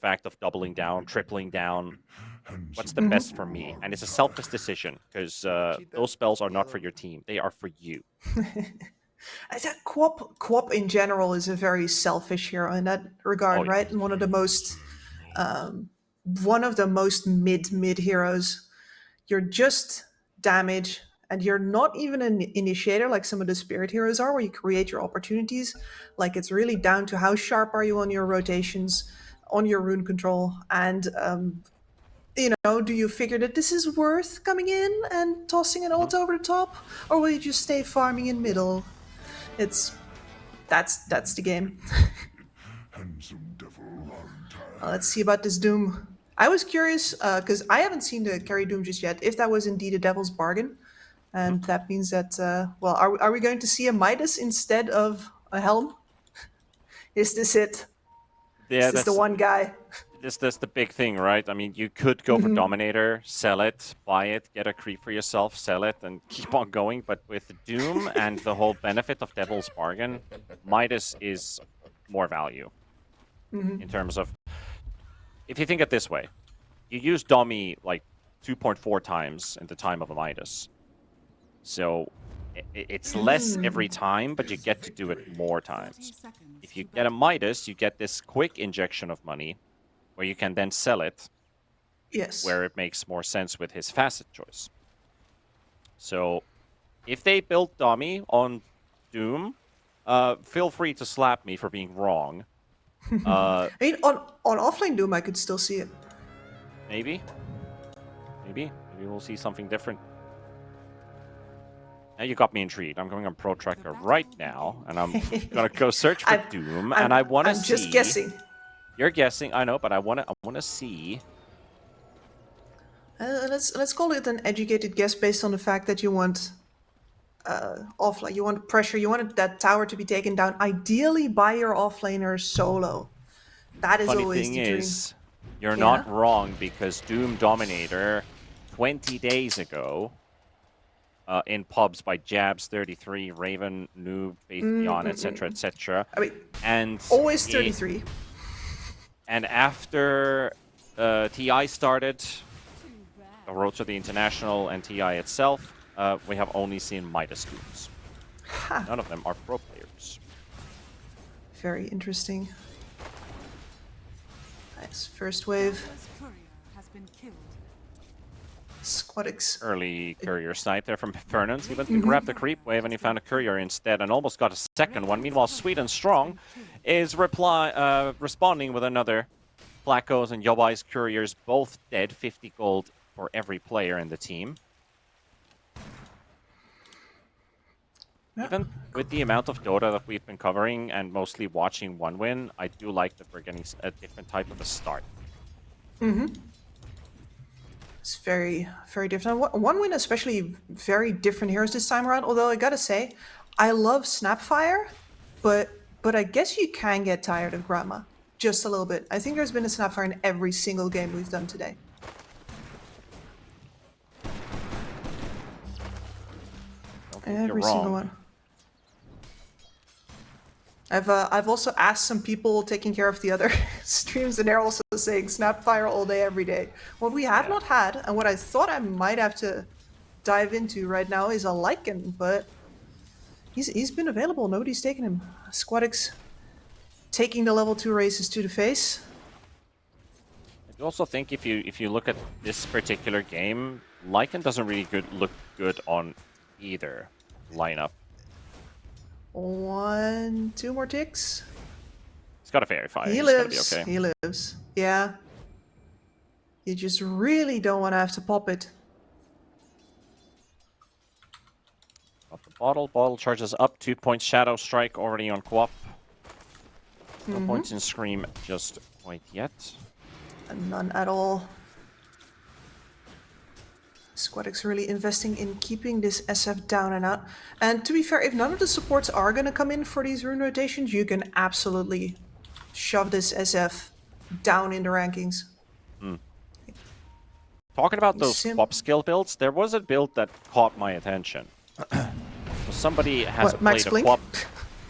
fact of doubling down, tripling down. What's the best for me? And it's a selfish decision, because those spells are not for your team. They are for you. I think Quap in general is a very selfish hero in that regard, Oh, yeah. right? And one of the most mid heroes. You're just damage, and you're not even an initiator like some of the spirit heroes are, where you create your opportunities. Like, it's really down to how sharp are you on your rotations, on your rune control, and do you figure that this is worth coming in and tossing an ult over the top, or will you just stay farming in middle? That's the game. Let's see about this Doom. I was curious because I haven't seen the carry Doom just yet. If that was indeed a devil's bargain, and that means that are we going to see a Midas instead of a Helm? Is this it? Yeah, Is this the one guy? that's the big thing, right? I mean, you could go for Dominator, sell it, buy it, get a creep for yourself, sell it, and keep on going. But with Doom and the whole benefit of Devil's Bargain, Midas is more value in terms of, if you think it this way, you use Dummy like 2.4 times in the time of a Midas. So it's less every time, but you get to do it more times. If you get a Midas, you get this quick injection of money, where you can then sell it, Yes. where it makes more sense with his facet choice. So if they built Dummy on Doom, feel free to slap me for being wrong. I mean, on offlane Doom, I could still see it. Maybe we'll see something different. Now you got me intrigued. I'm going on Pro Tracker right now, and I'm gonna go search for Doom, and I want to see. I'm just guessing. You're guessing, I know, but I want to see. Let's call it an educated guess based on the fact that you want offlane, you want pressure, you want that tower to be taken down, ideally by your offlaner solo. That is Funny always thing the dream. is, you're not wrong, because Doom Dominator 20 days ago in pubs by Jabs33, Raven, Noob, Faith Beyond, etc., etc. I mean, and always 33. And after TI started, the road to the International and TI itself, we have only seen Midas Dooms. None of them are pro players. Very interesting. Nice. First wave. Squadix. Early courier snipe there from Fernand. He went to grab the creep wave, and he found a courier instead, and almost got a second one. Meanwhile, Sweet and Strong is responding with another. Flaccos and Yobai's couriers both dead. 50 gold for every player in the team. Even with the amount of Dota that we've been covering and mostly watching one win, I do like that we're getting a different type of a start. It's very, very different. One win, especially very different heroes this time around. Although I gotta say, I love Snapfire, but I guess you can get tired of Grandma just a little bit. I think there's been a Snapfire in every single game we've done today. Every single one. I've also asked some people taking care of the other streams, and they're also saying Snapfire all day, every day. What we have not had, and what I thought I might have to dive into right now, is a Lycan, but he's been available. Nobody's taken him. Squadix taking the level 2 races to the face. I also think if you look at this particular game, Lycan doesn't really look good on either lineup. 1, 2 more ticks. He's got a fairy fire. He lives. Okay. He lives. Yeah. You just really don't want to have to pop it. Got the bottle. Bottle charges up. 2 points. Shadow Strike already on Quap. No points in Scream just quite yet. And none at all. Squadix really investing in keeping this SF down and out. And to be fair, if none of the supports are going to come in for these rune rotations, you can absolutely shove this SF down in the rankings. Talking about those Quap skill builds, there was a build that caught my attention. So somebody has played a Quap.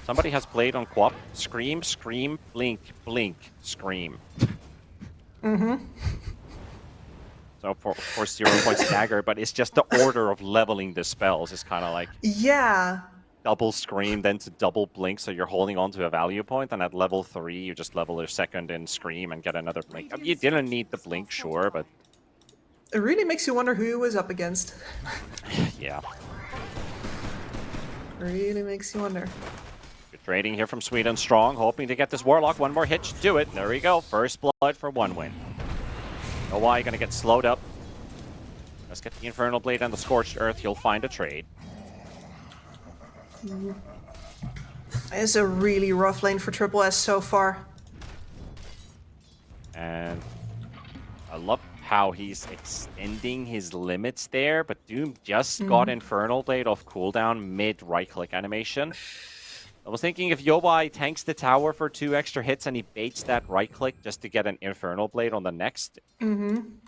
Somebody has played on Quap. Scream, scream, blink, blink, scream. So of course 0 points dagger, but it's just the order of leveling the spells is kind of like Yeah. double scream, then to double blink, so you're holding on to a value point, and at level 3 you just level your second in scream and get another blink. You didn't need the blink, sure, but It really makes you wonder who he was up against. yeah. Really makes you wonder. Good trading here from Sweden Strong, hoping to get this Warlock. One more hit should do it. There we go. First blood for 1 win. Know why you're gonna get slowed up. Let's get the Infernal Blade and the Scorched Earth. You'll find a trade. It's a really rough lane for Triple S so far. And I love how he's extending his limits there, but Doom just got Infernal Blade off cooldown mid right-click animation. I was thinking if Yobai tanks the tower for 2 extra hits and he baits that right-click just to get an Infernal Blade on the next. And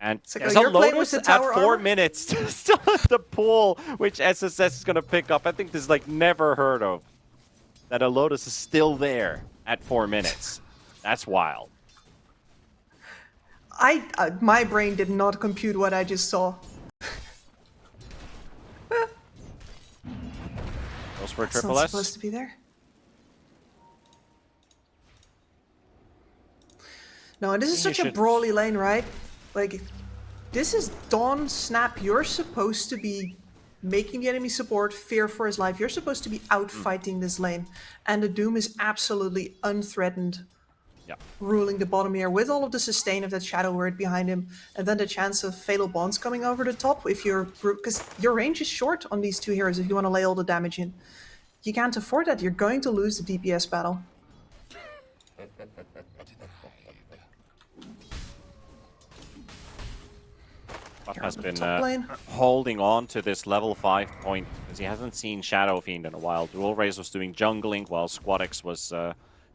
Like, there's a you're playing Lotus with the at tower 4 armor? minutes still at the pool, which SSS is going to pick up. I think this is like never heard of. That a Lotus is still there at 4 minutes. That's wild. My brain did not compute what I just saw. Goes for a It's triple not S. supposed to be there. No, and this is You such a should- brawly lane, right? Like, this is Dawn Snap. You're supposed to be making the enemy support fear for his life. You're supposed to be out fighting this lane. And the Doom is absolutely unthreatened, Yeah. ruling the bottom here with all of the sustain of that Shadow Word behind him. And then the chance of Fatal Bonds coming over the top if you're... Because your range is short on these 2 heroes if you want to lay all the damage in. You can't afford that. You're going to lose the DPS battle. Has been top lane. holding on to this level 5 point because he hasn't seen Shadow Fiend in a while. Dual Raze was doing jungling while Squadex was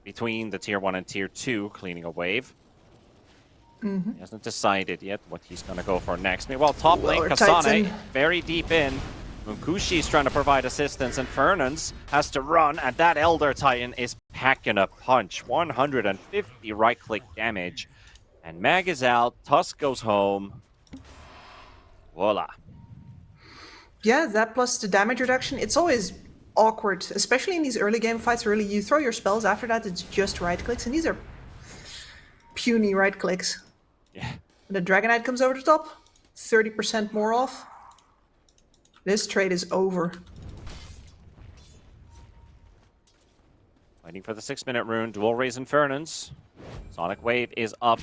between the tier 1 and tier 2 cleaning a wave. He hasn't decided yet what he's going to go for next. Meanwhile, top lane, Lower Kasane, Titan. very deep in. Munkushi's trying to provide assistance, and Fernandes has to run, and that Elder Titan is packing a punch. 150 right-click damage. And Mag is out, Tusk goes home. Voila. Yeah, that plus the damage reduction, it's always awkward, especially in these early game fights. Really, you throw your spells, after that it's just right clicks, and these are puny right clicks. Yeah. When the Dragonite comes over the top, 30% more off. This trade is over. Waiting for the 6-minute rune. Dual Raze and Fernandes. Sonic Wave is up.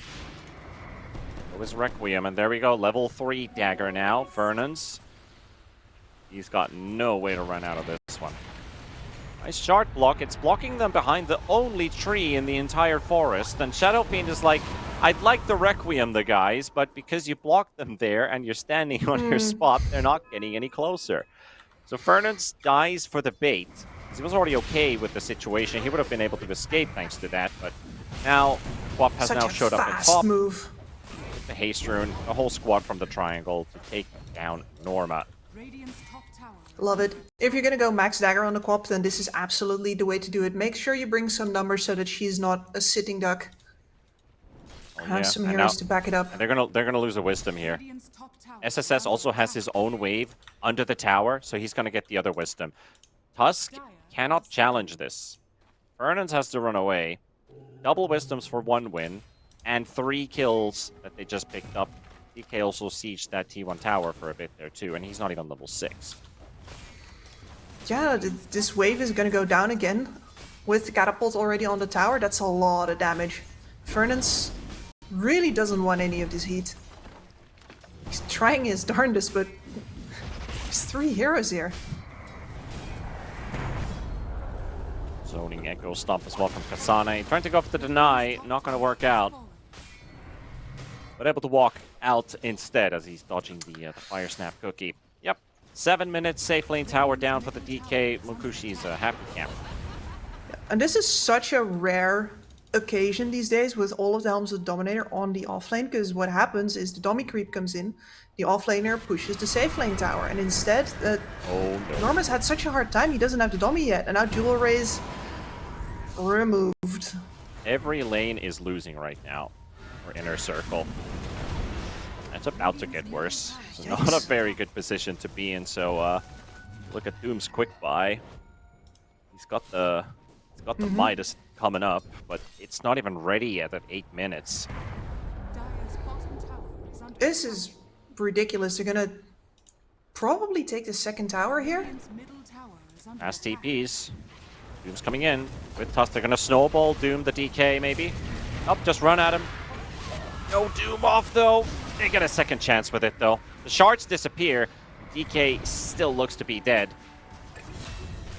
So is Requiem, and there we go. Level 3 dagger now. Fernandes. He's got no way to run out of this one. Nice shard block. It's blocking them behind the only tree in the entire forest. And Shadow Fiend is like, I'd like the Requiem the guys, but because you blocked them there and you're standing on your spot, they're not getting any closer. So Fernandes dies for the bait. He was already okay with the situation. He would have been able to escape thanks to that, but now Quap has Such now a showed up at fast top. move. With the haste rune, a whole squad from the triangle to take down Norma. Love it. If you're gonna go max dagger on the Quap, then this is absolutely the way to do it. Make sure you bring some numbers so that she's not a sitting duck. Oh, Have yeah. some And heroes now- to back it up. and they're gonna lose a wisdom here. SSS also has his own wave under the tower, so he's gonna get the other wisdom. Tusk cannot challenge this. Fernandes has to run away. Double wisdoms for 1 win, and 3 kills that they just picked up. DK also sieged that T1 tower for a bit there too, and he's not even level 6. Yeah, this wave is gonna go down again. With the catapult already on the tower, that's a lot of damage. Fernandes really doesn't want any of this heat. He's trying his darndest, but there's 3 heroes here. Zoning Echo Stomp as well from Kasane. Trying to go for the deny, not going to work out. But able to walk out instead as he's dodging the Fire Snap cookie. Yep, 7 minutes, safe lane tower down for the DK. Munkushi's a happy camper. And this is such a rare occasion these days with all of the Helms of Dominator on the offlane, because what happens is the Dommy creep comes in, the offlaner pushes the safe lane tower, and instead, Oh no. Norma's had such a hard time, he doesn't have the Dommy yet, and now Dual Raze removed. Every lane is losing right now. or inner circle. It's about to get worse. It's not Yikes. a very good position to be in, so look at Doom's quick buy. He's got the Midas coming up, but it's not even ready yet at 8 minutes. This is ridiculous. They're gonna probably take the second tower here. Fast TPs. Doom's coming in with Tusk. They're gonna snowball Doom the DK maybe. Oh, just run at him. No Doom off though. They get a second chance with it though. The shards disappear. DK still looks to be dead.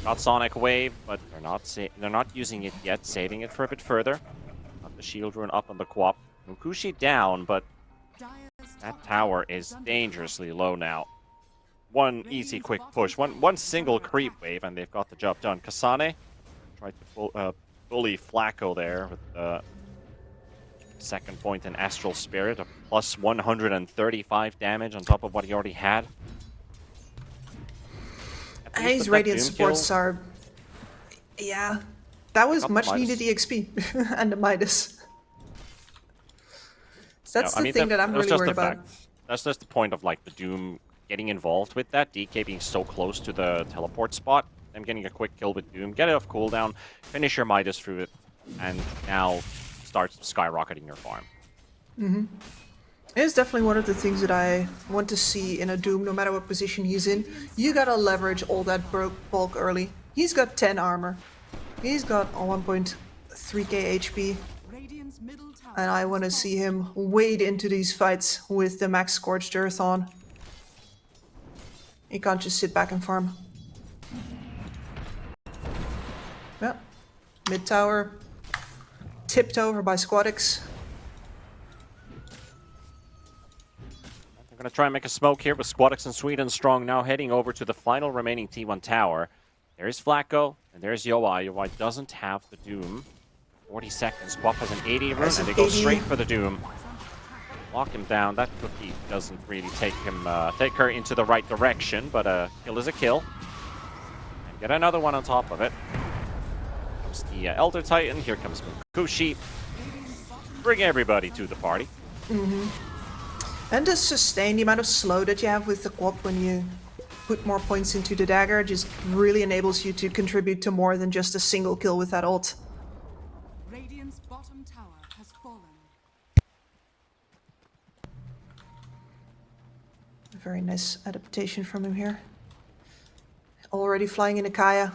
Got Sonic Wave, but they're not using it yet, saving it for a bit further. Got the shield rune up on the Quap. Nukushi down, but that tower is dangerously low now. One easy quick push, one single creep wave, and they've got the job done. Kasane tried to bully Flacco there with the second point in Astral Spirit, a plus 135 damage on top of what he already had. And his Radiant supports are... Yeah, that was much needed EXP and the Midas. So that's the thing that I'm really worried about. That's just the point of like the Doom getting involved with that. DK being so close to the teleport spot. Them getting a quick kill with Doom. Get it off cooldown. Finish your Midas through it. And now start skyrocketing your farm. It's definitely one of the things that I want to see in a Doom, no matter what position he's in. You gotta leverage all that bulk early. He's got 10 armor. He's got 1.3k HP. And I want to see him wade into these fights with the max Scorched Earth on. He can't just sit back and farm. Yeah. Mid tower. Tipped over by Squadix. They're going to try and make a smoke here with Squadix and Sweden Strong now heading over to the final remaining T1 tower. There's Flacco, and there's Yoai. Yoai doesn't have the Doom. 40 seconds. Quap has an 80 rune, and they go straight for the Doom. Lock him down. That cookie doesn't really take her into the right direction, but a kill is a kill. And get another one on top of it. Here comes the Elder Titan. Here comes Mukushi. Bring everybody to the party. And to sustain the amount of slow that you have with the Quap when you put more points into the dagger just really enables you to contribute to more than just a single kill with that ult. Radiant's bottom tower has fallen. A very nice adaptation from him here. Already flying in a Kaya.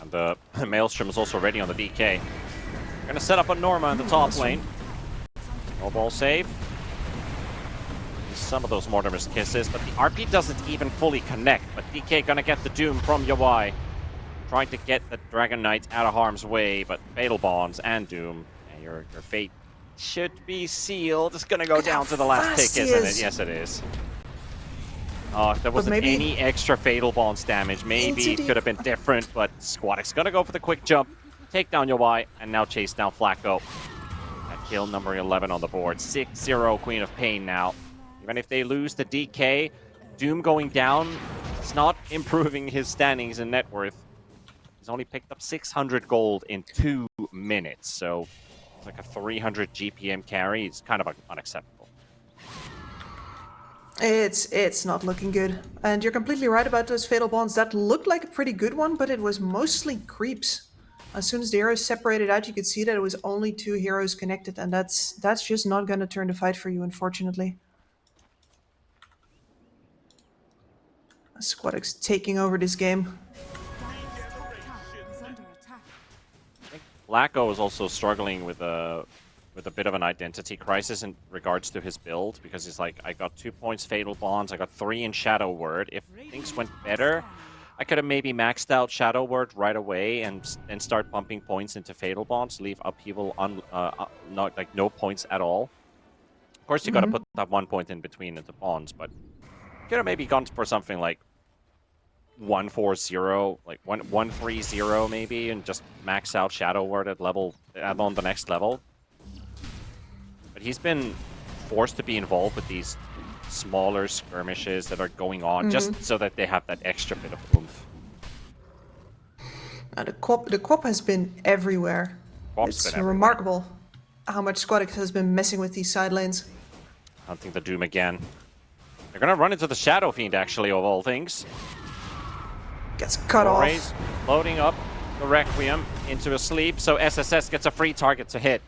And the Maelstrom is also ready on the DK. Gonna set up a Norma in the top lane. No ball save. Some of those Mortimer's kisses, but the RP doesn't even fully connect. But DK gonna get the Doom from Yoai. Trying to get the Dragon Knight out of harm's way, but Fatal Bonds and Doom. And your fate should be sealed. It's gonna go down to the last tick, isn't it? Yes, it is. Oh, if there wasn't any extra Fatal Bonds damage, maybe it could have been different, but Squadix gonna go for the quick jump, take down Yoai, and now chase down Flacco. That kill number 11 on the board. 6-0 Queen of Pain now. Even if they lose the DK, Doom going down, it's not improving his standings and net worth. He's only picked up 600 gold in 2 minutes, so it's like a 300 GPM carry. It's kind of unacceptable. It's not looking good. And you're completely right about those Fatal Bonds. That looked like a pretty good one, but it was mostly creeps. As soon as the heroes separated out, you could see that it was only 2 heroes connected, and that's just not going to turn the fight for you, unfortunately. Squadix taking over this game. I think Flacco is also struggling with a bit of an identity crisis in regards to his build, because he's like, I got 2 points Fatal Bonds, I got 3 in Shadow Word. If things went better, I could have maybe maxed out Shadow Word right away and start pumping points into Fatal Bonds, leave Upheaval no points at all. Of course, you got to put that 1 point in between into Bonds, but could have maybe gone for something like 1-4-0, like 1-3-0 maybe, and just max out Shadow Word on the next level. But he's been forced to be involved with these smaller skirmishes that are going on just so that they have that extra bit of oomph. The Quap has been everywhere. Quap's It's been everywhere. remarkable how much Squadix has been messing with these side lanes. Hunting the Doom again. They're gonna run into the Shadow Fiend, actually, of all things. Gets cut off. Raze loading up the Requiem into a sleep, so SSS gets a free target to hit.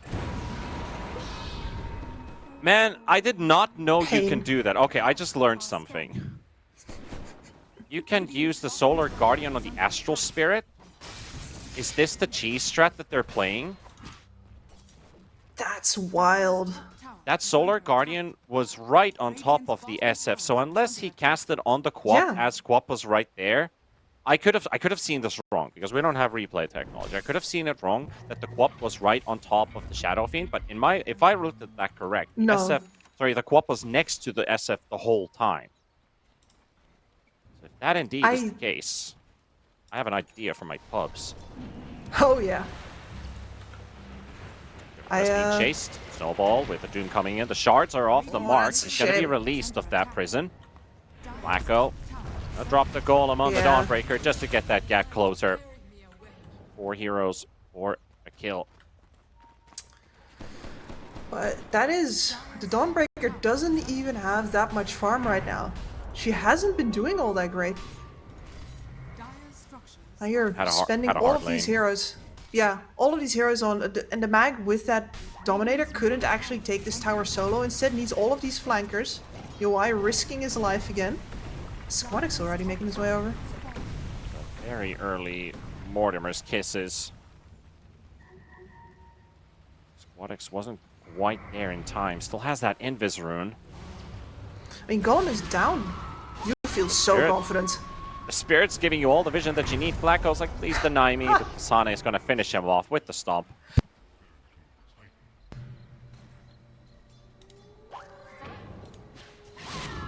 Man, I did not know you can do that. Okay, I just learned something. You can use the Solar Guardian on the Astral Spirit. Is this the cheese strat that they're playing? That's wild. That Solar Guardian was right on top of the SF, so unless he cast it on the Quap as Quap was right there, I could have seen this wrong, because we don't have replay technology. I could have seen it wrong that the Quap was right on top of the Shadow Fiend, but if I routed that correct, the Quap was next to the SF the whole time. So if that indeed is the case, I have an idea for my pubs. Oh yeah. Just being chased. Snowball with the Doom coming in. The shards are off the mark. He's going to be released of that prison. Blacko. I'll drop the Golem on the Dawnbreaker just to get that gap closer. 4 heroes for a kill. But that is... The Dawnbreaker doesn't even have that much farm right now. She hasn't been doing all that great. Now you're spending all of these heroes. Yeah, all of these heroes on... And the mag with that Dominator couldn't actually take this tower solo. Instead needs all of these flankers. UI risking his life again. Squadix already making his way over. Very early Mortimer's kisses. Squadix wasn't quite there in time. Still has that Invis rune. I mean, Golem is down. You feel so confident. The Spirit's giving you all the vision that you need. Blacko's like, please deny me. But Sane is going to finish him off with the stomp.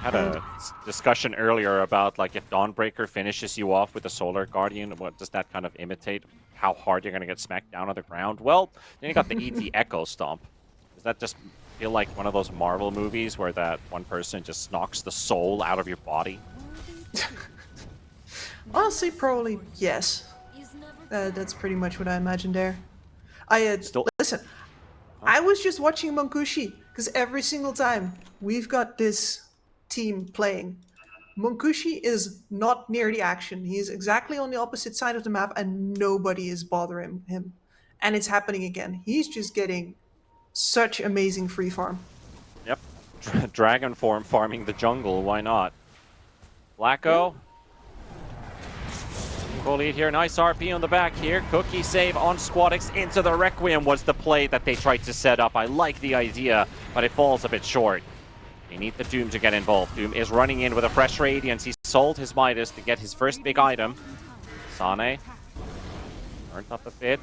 Had a discussion earlier about like if Dawnbreaker finishes you off with a Solar Guardian, what does that kind of imitate? How hard you're going to get smacked down on the ground? Well, then you got the ET Echo Stomp. Does that just feel like one of those Marvel movies where that one person just knocks the soul out of your body? Honestly, probably yes. That's pretty much what I imagined there. Listen, I was just watching Monkushi because every single time we've got this team playing, Monkushi is not near the action. He is exactly on the opposite side of the map and nobody is bothering him. And it's happening again. He's just getting such amazing free farm. Yep. Dragon form farming the jungle, why not? Blacko. Full lead here, nice RP on the back here. Cookie save on Squadix into the Requiem was the play that they tried to set up. I like the idea, but it falls a bit short. They need the Doom to get involved. Doom is running in with a fresh Radiance. He sold his Midas to get his first big item. Sane turned up a bit.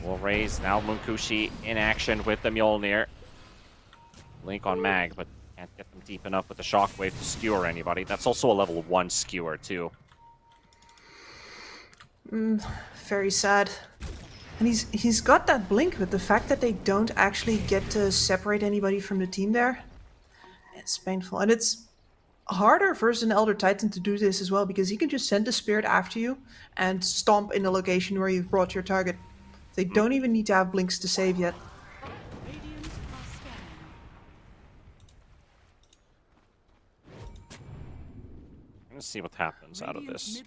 Will raise now Munkushi in action with the Mjolnir. Link on Mag, but can't get them deep enough with the Shockwave to skewer anybody. That's also a level 1 skewer too. Very sad. And he's got that blink, but the fact that they don't actually get to separate anybody from the team there, it's painful. And it's harder versus an Elder Titan to do this as well, because he can just send the Spirit after you and stomp in the location where you've brought your target. They don't even need to have blinks to save yet. Let's see what happens out of this.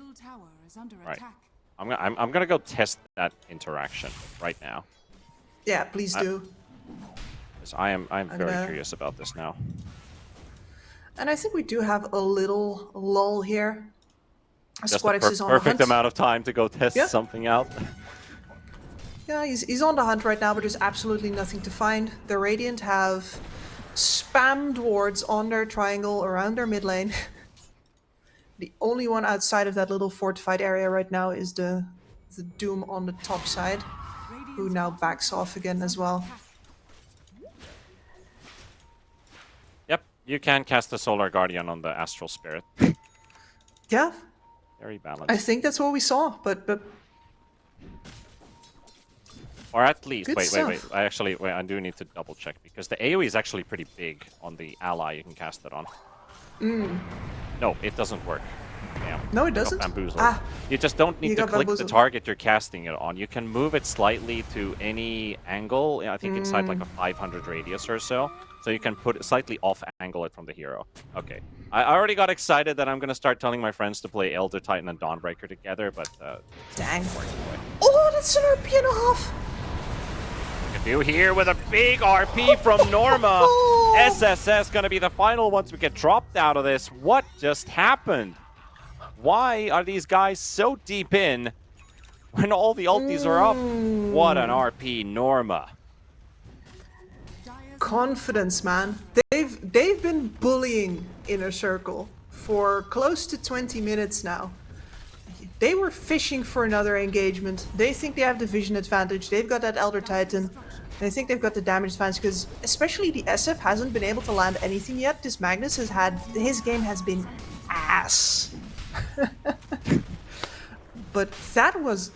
Right. I'm gonna go test that interaction right now. Yeah, please do. Because I'm very curious about this now. And I think we do have a little lull here. Just a perfect amount of time to go test something out. Yeah, he's on the hunt right now, but there's absolutely nothing to find. The Radiant have spammed wards on their triangle around their mid lane. The only one outside of that little fortified area right now is the Doom on the top side, who now backs off again as well. Yep, you can cast the Solar Guardian on the Astral Spirit. Yeah. Very balanced. I think that's what we saw, but or at least, wait. I do need to double check, because the AoE is actually pretty big on the ally you can cast it on. No, it doesn't work. Damn. No, it I got doesn't. bamboozled. Ah, You just don't need you to got click the bamboozled. target you're casting it on. You can move it slightly to any angle. I think inside like a 500 radius or so. So you can put it slightly off angle it from the hero. Okay. I already got excited that I'm going to start telling my friends to play Elder Titan and Dawnbreaker together, but dang. Oh, that's an RP and a half. do here with a big RP from Norma. SSS going to be the final once we get dropped out of this. What just happened? Why are these guys so deep in when all the ultis are up? What an RP, Norma. Confidence, man. They've been bullying Inner Circle for close to 20 minutes now. They were fishing for another engagement. They think they have the vision advantage. They've got that Elder Titan. They think they've got the damage advantage because especially the SF hasn't been able to land anything yet. This Magnus has had, his game has been ass. But that was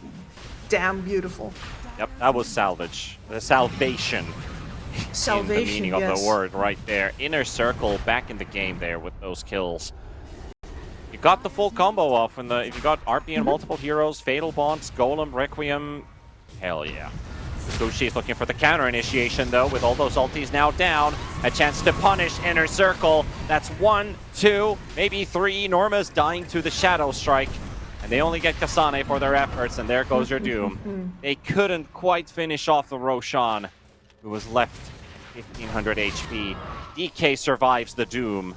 damn beautiful. Yep, that was salvage. The salvation. Salvation, in the meaning yes. of the word right there. Inner Circle back in the game there with those kills. You got the full combo off when if you got RP and multiple heroes, Fatal Bonds, Golem, Requiem. Hell yeah. Gucci is looking for the counter initiation though, with all those ultis now down. A chance to punish Inner Circle. That's 1, 2, maybe 3. Norma's dying to the Shadow Strike. And they only get Kasane for their efforts, and there goes your doom. They couldn't quite finish off the Roshan, who was left 1500 HP. DK survives the doom.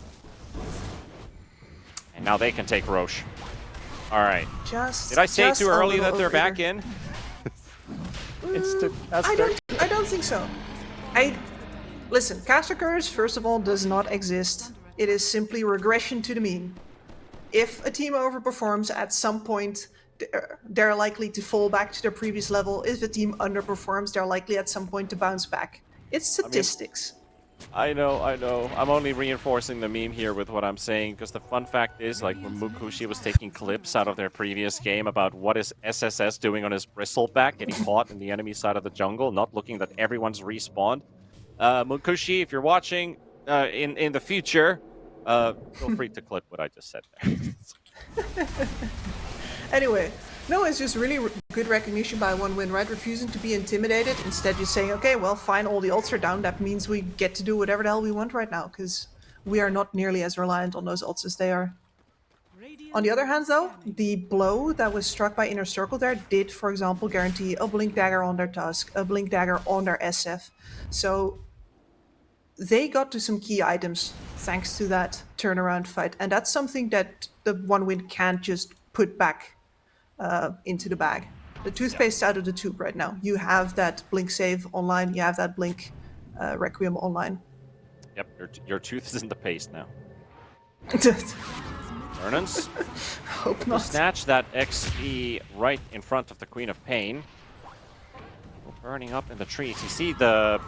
And now they can take Roche. Alright. Did I say too early that they're back in? I don't think so. Listen, caster curse, first of all, does not exist. It is simply regression to the mean. If a team overperforms at some point, they're likely to fall back to their previous level. If a team underperforms, they're likely at some point to bounce back. It's statistics. I know. I'm only reinforcing the meme here with what I'm saying, because the fun fact is, like, when Mukushi was taking clips out of their previous game about what is SSS doing on his bristleback, getting caught in the enemy side of the jungle, not looking that everyone's respawned. Mukushi, if you're watching in the future, feel free to clip what I just said there. Anyway, no, it's just really good recognition by one win, right? Refusing to be intimidated, instead just saying, okay, well, fine, all the ults are down. That means we get to do whatever the hell we want right now, because we are not nearly as reliant on those ults as they are. On the other hand, though, the blow that was struck by Inner Circle there did, for example, guarantee a Blink Dagger on their Tusk, a Blink Dagger on their SF. So they got to some key items thanks to that turnaround fight, and that's something that the one win can't just put back into the bag. The toothpaste's out of the tube right now. You have that Blink Save online, you have that Blink Requiem online. Yep, your tooth is in the paste now. Vernons Hope not. snatch that XP right in front of the Queen of Pain. Burning up in the trees. You see the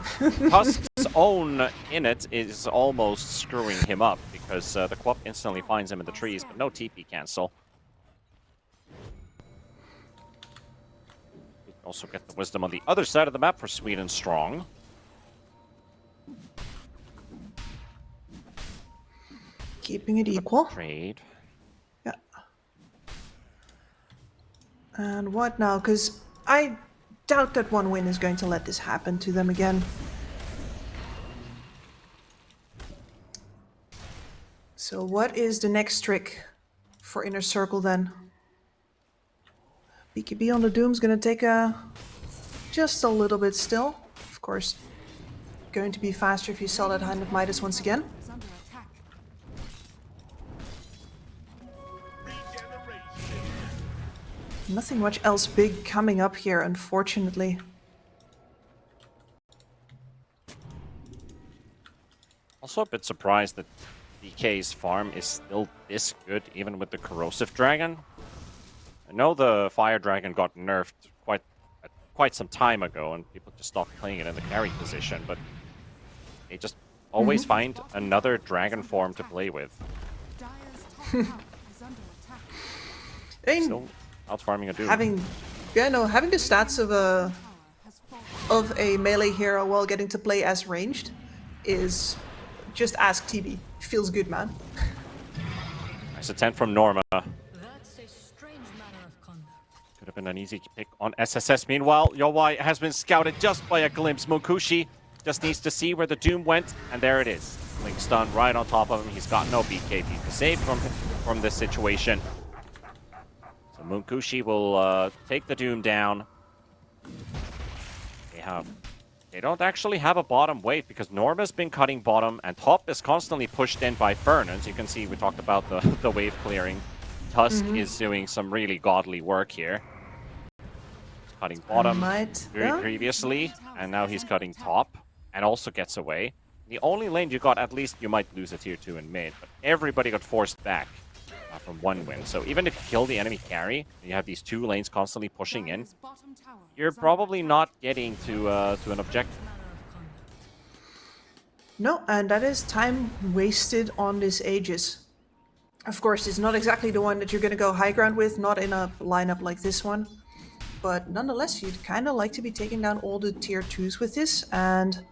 Husk's own in it is almost screwing him up, because the Quap instantly finds him in the trees, but no TP cancel. We can also get the wisdom on the other side of the map for Sweden Strong. Keeping it equal. Trade. Yeah. And what now? Because I doubt that one win is going to let this happen to them again. So what is the next trick for Inner Circle then? BKB on the Doom's gonna take just a little bit still. Of course, going to be faster if you sell that Hand of Midas once again. Nothing much else big coming up here, unfortunately. Also a bit surprised that DK's farm is still this good, even with the Corrosive Dragon. I know the Fire Dragon got nerfed quite some time ago, and people just stopped playing it in the carry position, but they just always find another dragon form to play with. Still out farming a Doom. Having the stats of a melee hero while getting to play as ranged is just ask TB. Feels good, man. Nice attempt from Norma. have been an easy pick on SSS. Meanwhile, Yowai has been scouted just by a glimpse. Munkushi just needs to see where the Doom went, and there it is. Link stun right on top of him. He's got no BKB to save from this situation. So Munkushi will take the Doom down. They don't actually have a bottom wave because Norma's been cutting bottom and top is constantly pushed in by Fern. As you can see, we talked about the wave clearing. Tusk is doing some really godly work here. He's cutting bottom previously, and now he's cutting top and also gets away. The only lane you got, at least you might lose a tier 2 in mid, but everybody got forced back from one win. So even if you kill the enemy carry, and you have these 2 lanes constantly pushing in, you're probably not getting to an objective. No, and that is time wasted on this Aegis. Of course, it's not exactly the one that you're going to go high ground with, not in a lineup like this one. But nonetheless, you'd kind of like to be taking down all the tier 2s with this, and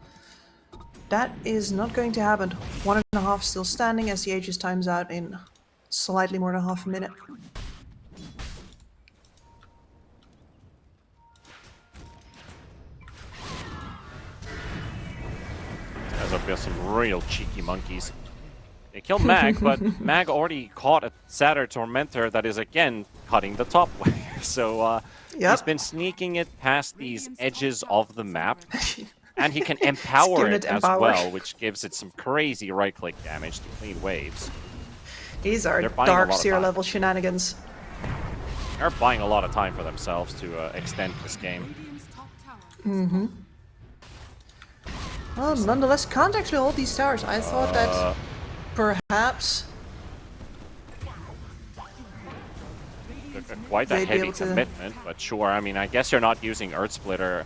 that is not going to happen. 1.5 still standing as the Aegis times out in slightly more than half a minute. As of there's some real cheeky monkeys. They killed Mag, but Mag already caught a Satyr Tormentor that is again cutting the top way. So he's been sneaking it past these edges of the map. And he can empower it as well, which gives it some crazy right-click damage to clean waves. These are dark Seer level shenanigans. They're buying a lot of time for themselves to extend this game. Well, nonetheless, can't actually hold these towers. I thought that perhaps quite a heavy commitment, but sure. I mean, I guess you're not using Earth Splitter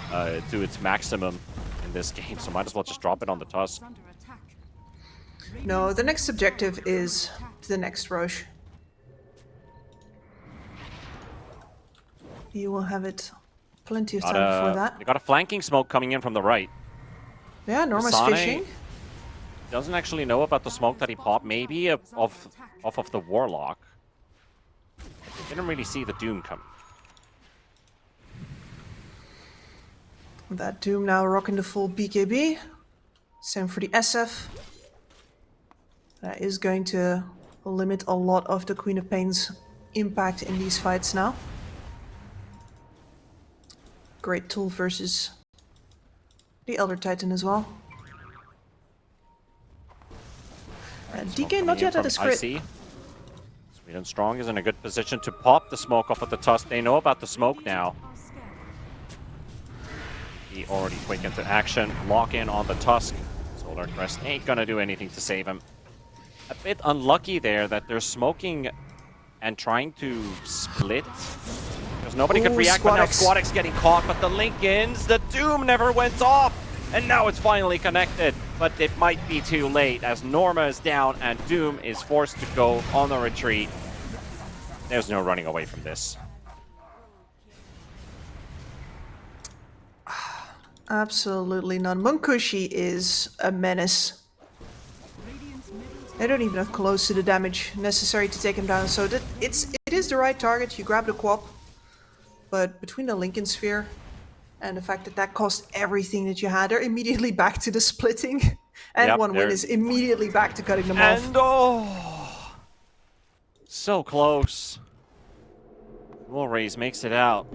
to its maximum in this game, so might as well just drop it on the Tusk. No, the next objective is the next Roche. You will have it plenty of time before that. You got a flanking smoke coming in from the right. Yeah, Norma's Sane fishing. Doesn't actually know about the smoke that he popped, maybe off of the Warlock. Didn't really see the Doom come. That Doom now rocking the full BKB. Same for the SF. That is going to limit a lot of the Queen of Pain's impact in these fights now. Great tool versus the Elder Titan as well. DK not yet at his crit. Sweden Strong is in a good position to pop the smoke off of the Tusk. They know about the smoke now. He already quick into action. Lock in on the Tusk. Solar Crest ain't gonna do anything to save him. A bit unlucky there that they're smoking and trying to split. Because nobody could react, but now Squadex getting caught. But the Linkins, the Doom never went off. And now it's finally connected. But it might be too late as Norma is down and Doom is forced to go on the retreat. There's no running away from this. Absolutely none. Munkushi is a menace. They don't even have close to the damage necessary to take him down, so that it is the right target. You grab the Quap, but between the Lincoln Sphere and the fact that that cost everything that you had, they're immediately back to the splitting, and one win is immediately back to cutting them off. And oh, so close. Wolraze makes it out,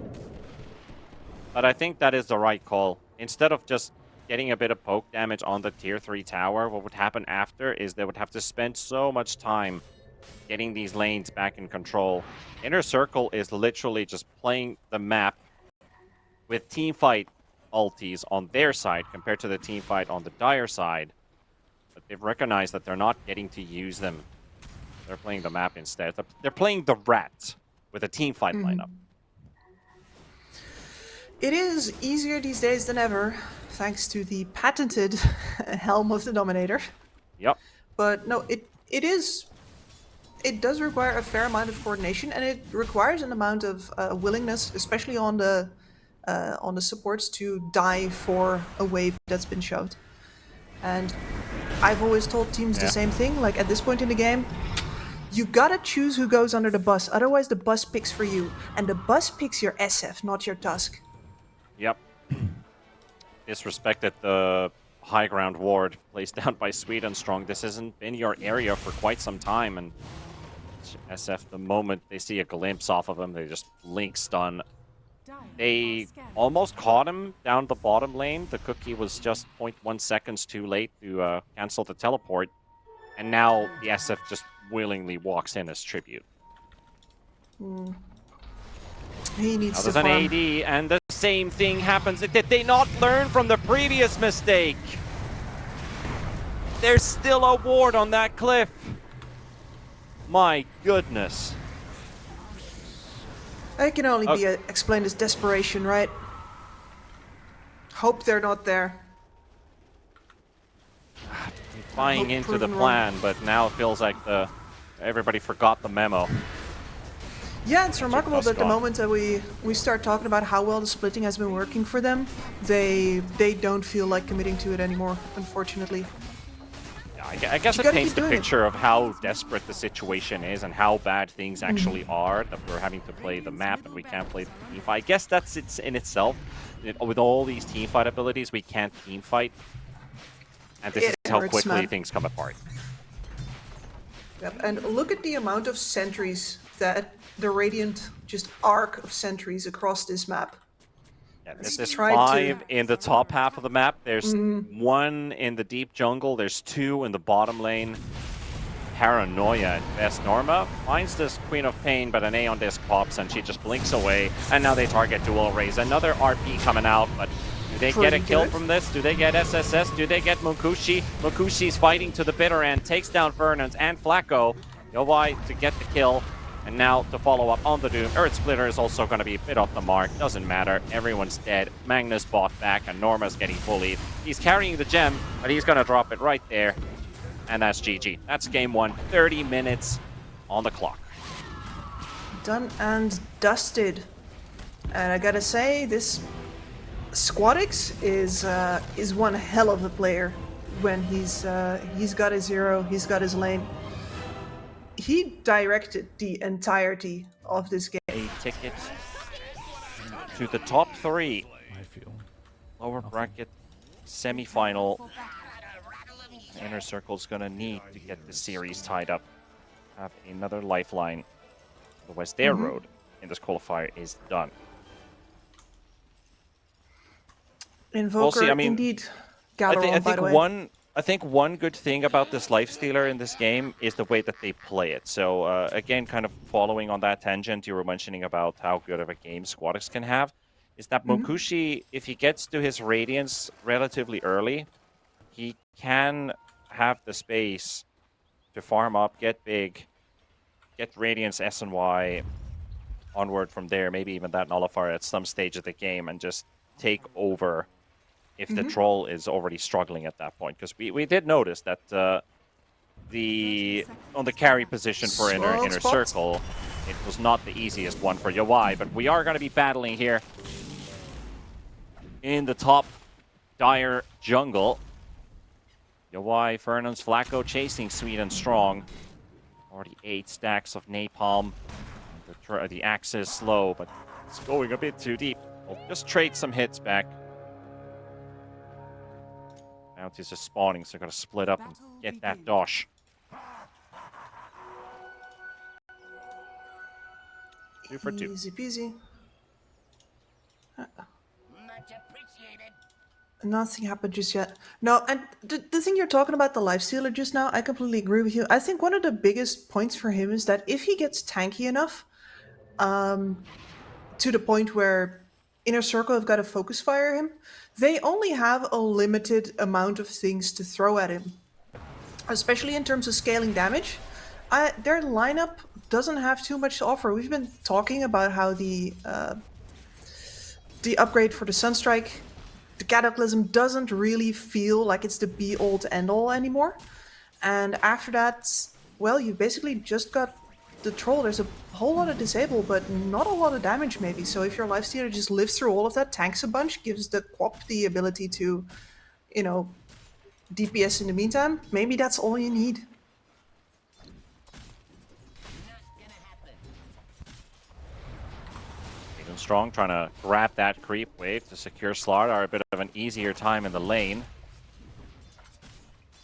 but I think that is the right call. Instead of just getting a bit of poke damage on the tier 3 tower, what would happen after is they would have to spend so much time getting these lanes back in control. Inner Circle is literally just playing the map with teamfight ultis on their side compared to the teamfight on the Dire side. But they've recognized that they're not getting to use them. They're playing the map instead. They're playing the Rat with a teamfight lineup. It is easier these days than ever, thanks to the patented Helm of the Dominator. Yep. But no, it does require a fair amount of coordination, and it requires an amount of willingness, especially on the supports, to die for a wave that's been shoved. And I've always told teams the same thing. Like, at this point in the game, You gotta choose who goes under the bus, otherwise the bus picks for you. And the bus picks your SF, not your Tusk. Yep. Disrespected the high ground ward placed down by Sweden Strong. This hasn't been your area for quite some time, and SF, the moment they see a glimpse off of him, they just blink stun. They almost caught him down the bottom lane. The cookie was just 0.1 seconds too late to cancel the teleport. And now the SF just willingly walks in as tribute. He needs Now to there's an farm. AD, and the same thing happens. Did they not learn from the previous mistake? There's still a ward on that cliff. My goodness. It can only be explained as desperation, right? Hope they're not there. Buying into the plan, but now it feels like everybody forgot the memo. Yeah, it's remarkable that the gone. moment that we start talking about how well the splitting has been working for them, they don't feel like committing to it anymore, unfortunately. I guess it gotta paints keep the doing it. picture of how desperate the situation is and how bad things actually are, that we're having to play the map and we can't play the team fight. I guess that's it in itself. With all these team fight abilities, we can't team fight. And this is how hurts, quickly man. things come apart. Yep. And look at the amount of sentries that the Radiant just arc of sentries across this map. Yeah, Let's there's try to- 5 in the top half of the map. There's 1 in the deep jungle. There's 2 in the bottom lane. Paranoia at best. Norma finds this Queen of Pain, but an Aeon Disc pops and she just blinks away. And now they target dual raise. Another RP coming out, but do they get a Pretty kill good. from this? Do they get SSS? Do they get Munkushi? Munkushi's fighting to the bitter end, takes down Fernandes and Flacco. Yowai to get the kill. And now to follow up on the Doom. Earth Splitter is also going to be a bit off the mark. Doesn't matter. Everyone's dead. Magnus bought back and Norma's getting bullied. He's carrying the gem, but he's going to drop it right there. And that's GG. That's game 1. 30 minutes on the clock. Done and dusted. And I gotta say, this Squadix is one hell of a player when he's got his hero, he's got his lane. He directed the entirety of this game. A ticket to the top 3. I feel. Lower bracket semi-final. Inner Circle's gonna need to get the series tied up. Have another lifeline. Otherwise their road in this qualifier is done. Invoker, see, I mean, indeed. I Galaron, by the way. think one good thing about this Lifestealer in this game is the way that they play it. So again, kind of following on that tangent you were mentioning about how good of a game Squadix can have, is that Munkushi, if he gets to his Radiance relatively early, he can have the space to farm up, get big, get Radiance S and Y onward from there, maybe even that Nullifier at some stage of the game, and just take over if the troll is already struggling at that point. Because we did notice that on the carry position for inner Soft spot. circle, it was not the easiest one for Yowai, but we are going to be battling here in the top dire jungle. Yowai, Fernandes, Flacco chasing Sweden strong. Already 8 stacks of napalm. The axe is slow, but it's going a bit too deep. We'll just trade some hits back. Bounties are spawning, so they're going to split up and get that dosh. Two for 2. Easy peasy. Much appreciated. Nothing happened just yet. No, and the thing you're talking about, the Lifestealer just now, I completely agree with you. I think one of the biggest points for him is that if he gets tanky enough, to the point where Inner Circle have got to focus fire him, they only have a limited amount of things to throw at him. Especially in terms of scaling damage. Their lineup doesn't have too much to offer. We've been talking about how the upgrade for the Sunstrike, the Cataclysm, doesn't really feel like it's the be-all to end-all anymore. And after that, well, you basically just got the Troll. There's a whole lot of disable, but not a lot of damage maybe. So if your Lifestealer just lives through all of that, tanks a bunch, gives the Quap the ability to, you know, DPS in the meantime, maybe that's all you need. Strong trying to grab that creep wave to secure Slardar a bit of an easier time in the lane.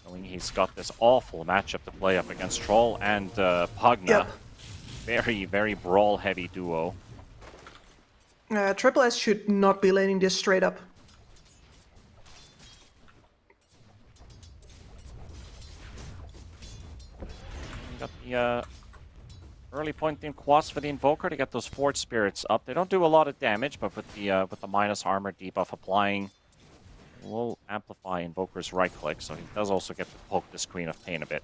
Knowing he's got this awful matchup to play up against Troll and Pugna. Yep. Very, very brawl-heavy duo. Triple S should not be laning this straight up. Got the early point in Quas for the Invoker to get those Forge Spirits up. They don't do a lot of damage, but with the minus armor debuff applying, will amplify Invoker's right click, so he does also get to poke this Queen of Pain a bit.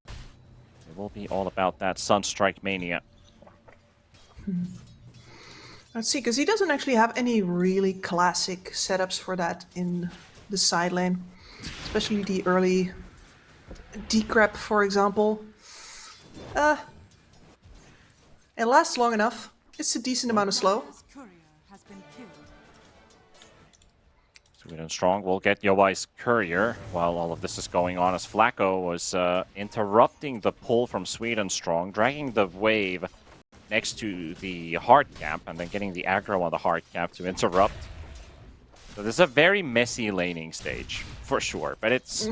It will be all about that Sunstrike Mania. Let's see, because he doesn't actually have any really classic setups for that in the side lane. Especially the early decrep, for example. It lasts long enough. It's a decent amount of slow. Dire's courier has been killed. Sweden Strong will get Yoai's Courier while all of this is going on, as Flacco was interrupting the pull from Sweden Strong, dragging the wave next to the hard cap and then getting the aggro on the hard cap to interrupt. So this is a very messy laning stage, for sure, but it's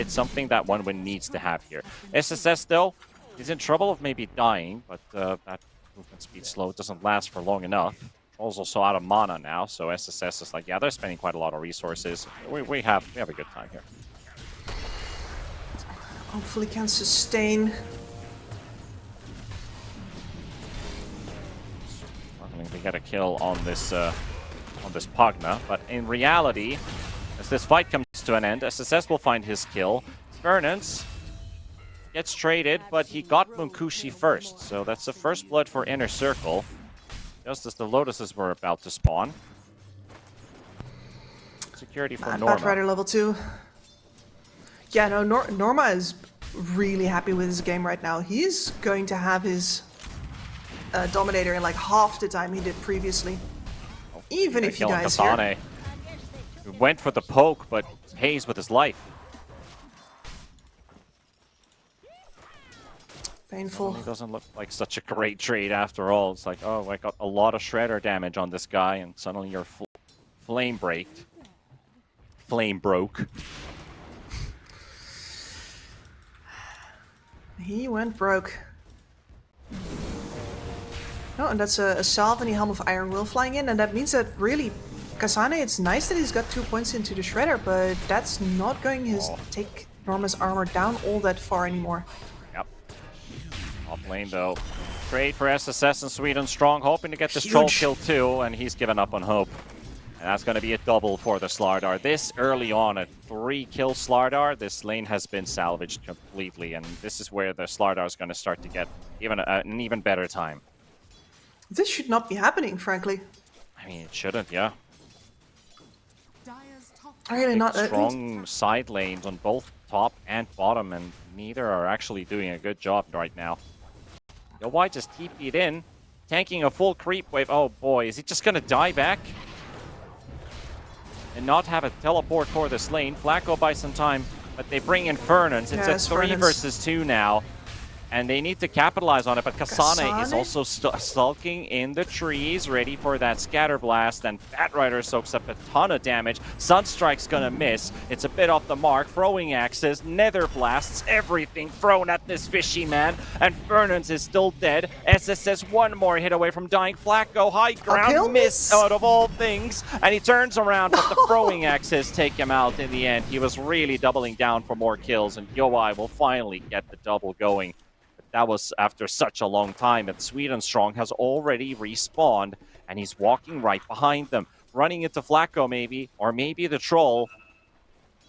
something that OneWin needs to have here. SSS, though, is in trouble of maybe dying, but that movement speed slow doesn't last for long enough. Troll's also out of mana now, so SSS is like, yeah, they're spending quite a lot of resources. We have a good time here. Hopefully can sustain. Struggling to get a kill on this Pugna, but in reality, as this fight comes to an end, SSS will find his kill. Fernance gets traded, but he got Munkushi first, so that's the first blood for Inner Circle, just as the Lotuses were about to spawn. Security for Norma. Batrider level 2. Yeah, no, Norma is really happy with his game right now. He's going to have his Dominator in like half the time he did previously. Even if he dies here. Who went for the poke, but pays with his life. Painful. It doesn't look like such a great trade after all. It's like, oh, I got a lot of Shredder damage on this guy, and suddenly you're flame braked. Flame broke. He went broke. Oh, and that's a Salve and the Helm of Iron Will flying in, and that means that really, Kasane, it's nice that he's got 2 points into the Shredder, but that's not going to take Norma's armor down all that far anymore. Yep. Off lane though. Trade for SSS and Sweden Strong, hoping to get this Huge. troll kill too, and he's given up on hope. And that's going to be a double for the Slardar. This early on, at 3 kill Slardar, this lane has been salvaged completely, and this is where the Slardar is going to start to get an even better time. This should not be happening, frankly. I mean, it shouldn't, yeah. Dire's top Really not. Strong side lanes on both top and bottom, and neither are actually doing a good job right now. Yowai just TP'd in, tanking a full creep wave. Oh boy, is he just gonna die back? And not have a teleport for this lane. Flacco buys some time, but they bring in Fernance. It's Yes, a 3 Fernance. versus 2 now. And they need to capitalize on it, but Kasane is Kasane? also sulking in the trees, ready for that scatter blast, and Batrider soaks up a ton of damage. Sunstrike's gonna miss. It's a bit off the mark. Throwing axes, nether blasts, everything thrown at this fishy man, and Fernance is still dead. SSS one more hit away from dying. Flacco, high ground, kill? miss out of all things, and he turns around, but the throwing axes take him out in the end. He was really doubling down for more kills, and Yowai will finally get the double going. That was after such a long time, and Sweden Strong has already respawned, and he's walking right behind them. Running into Flacco maybe, or maybe the Troll.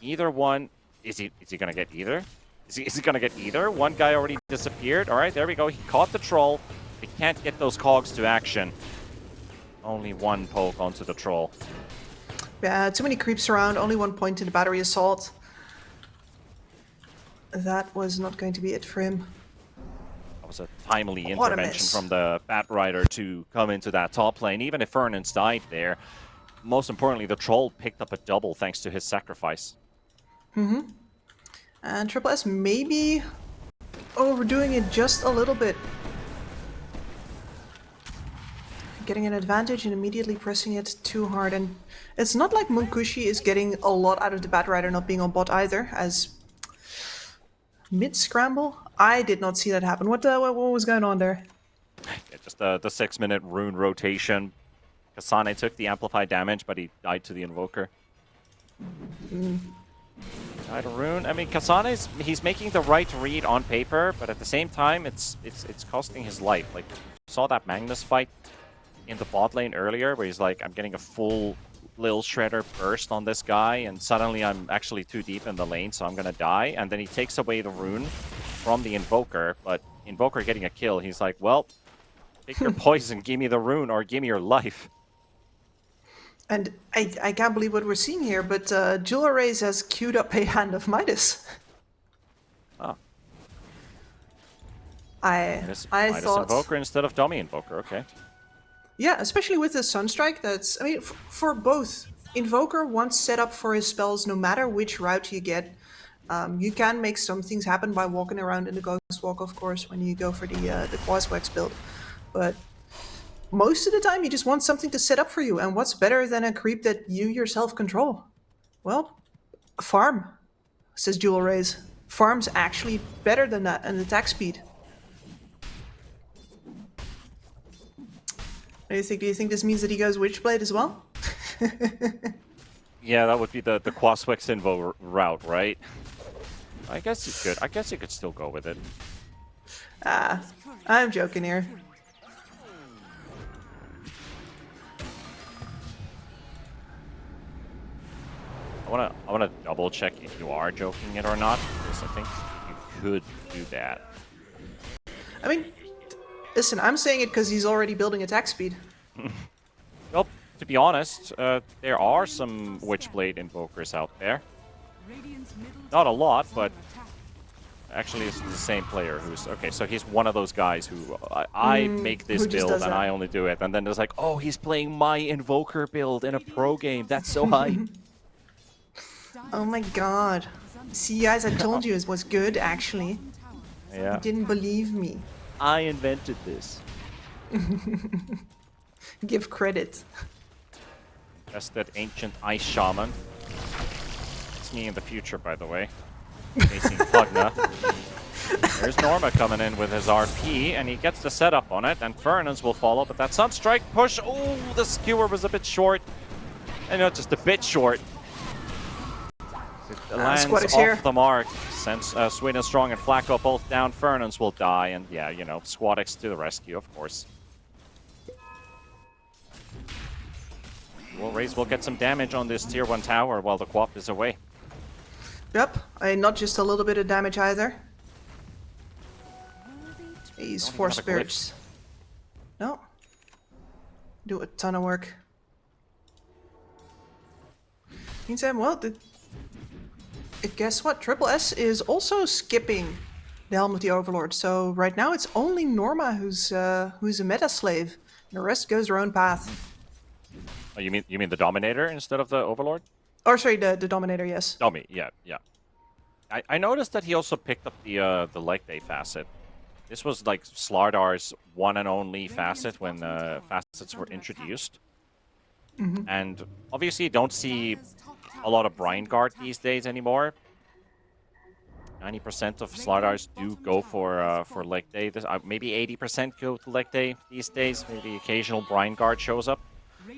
Either one. Is he gonna get either? Is he gonna get either? One guy already disappeared. Alright, there we go. He caught the Troll. He can't get those cogs to action. Only one poke onto the Troll. Yeah, too many creeps around, only 1 point in the battery assault. That was not going to be it for him. Was a timely What a intervention miss. from the Batrider to come into that top lane, even if Fernance died there. Most importantly, the Troll picked up a double thanks to his sacrifice. And Triple S maybe overdoing it just a little bit. getting an advantage and immediately pressing it too hard. And it's not like Munkushi is getting a lot out of the Batrider not being on bot either, as mid-scramble? I did not see that happen. What was going on there? Yeah, just the 6-minute rune rotation. Kasane took the amplified damage, but he died to the Invoker. Died a rune. I mean, he's making the right read on paper, but at the same time, it's costing his life. Like, you saw that Magnus fight in the bot lane earlier, where he's like, I'm getting a full Lil Shredder burst on this guy, and suddenly I'm actually too deep in the lane, so I'm gonna die. And then he takes away the rune from the Invoker, but Invoker getting a kill, he's like, well, take your poison, give me the rune, or give me your life. And I can't believe what we're seeing here, but Jewel Raze has queued up a Hand of Midas. Oh. I Midas thought... Invoker instead of Dummy Invoker, okay. Yeah, especially with the Sunstrike, that's... I mean, for both. Invoker, once set up for his spells, no matter which route you get, you can make some things happen by walking around in the Ghost Walk, of course, when you go for the Quaswex build. But most of the time, you just want something to set up for you, and what's better than a creep that you yourself control? Well, farm, says Jewel Raze. Farm's actually better than that, and attack speed. What do you think? Do you think this means that he goes Witchblade as well? Yeah, that would be the Quaswex Invo route, right? I guess you could. I guess you could still go with it. Ah, I'm joking here. I wanna double check if you are joking it or not, because I think you could do that. I mean, listen, I'm saying it because he's already building attack speed. Well, to be honest, there are some Witchblade Invokers out there. Not a lot, but actually it's the same player who's... Okay, so he's one of those guys who... I make this build and I only do it. And then there's like, oh, he's playing my Invoker build in a pro game. That's so hype. Oh my god. See, guys, I told you it was good, actually. Yeah. You didn't believe me. I invented this. Give credit. That's that ancient ice shaman. It's me in the future, by the way. Facing Pugna. There's Norma coming in with his RP, and he gets the setup on it, and Fernan's will follow, but that Sunstrike push, oh, the skewer was a bit short. And not just a bit short. It lands off here. the mark. Since Sweden Strong and Flacco both down, Fernan's will die, and yeah, you know, Squadex to the rescue, of course. Well, Raze will get some damage on this tier 1 tower while the Quap is away. Yep, not just a little bit of damage either. He's 4 spirits. No. Do a ton of work. Meantime, well, guess what? Triple S is also skipping the Helm of the Overlord. So right now it's only Norma who's a meta slave. The rest goes their own path. Oh, you mean the Dominator instead of the Overlord? Or sorry, the Dominator, yes. Dummy, yeah. I noticed that he also picked up the leg day facet. This was like Slardar's one and only facet when facets were introduced. And obviously you don't see a lot of Brine Guard these days anymore. 90% of Slardars do go for leg day. Maybe 80% go to leg day these days. Maybe occasional Brine Guard shows up.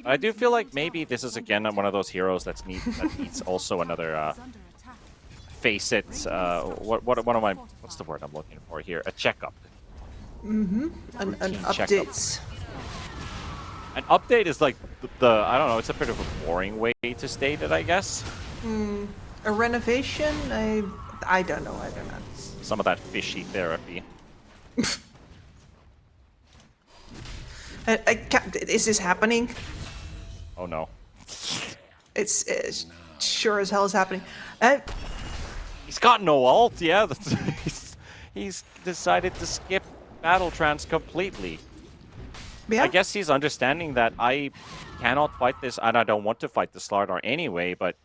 But I do feel like maybe this is again one of those heroes that needs also another facet. What's the word I'm looking for here? A checkup. An update. An update is like the I don't know. It's a bit of a boring way to state it, I guess. A renovation? I don't know. Some of that fishy therapy. Is this happening? Oh no. It's sure as hell is happening. He's got no ult, yeah. He's decided to skip battle trance completely. Yeah. I guess he's understanding that I cannot fight this, and I don't want to fight the Slardar anyway, but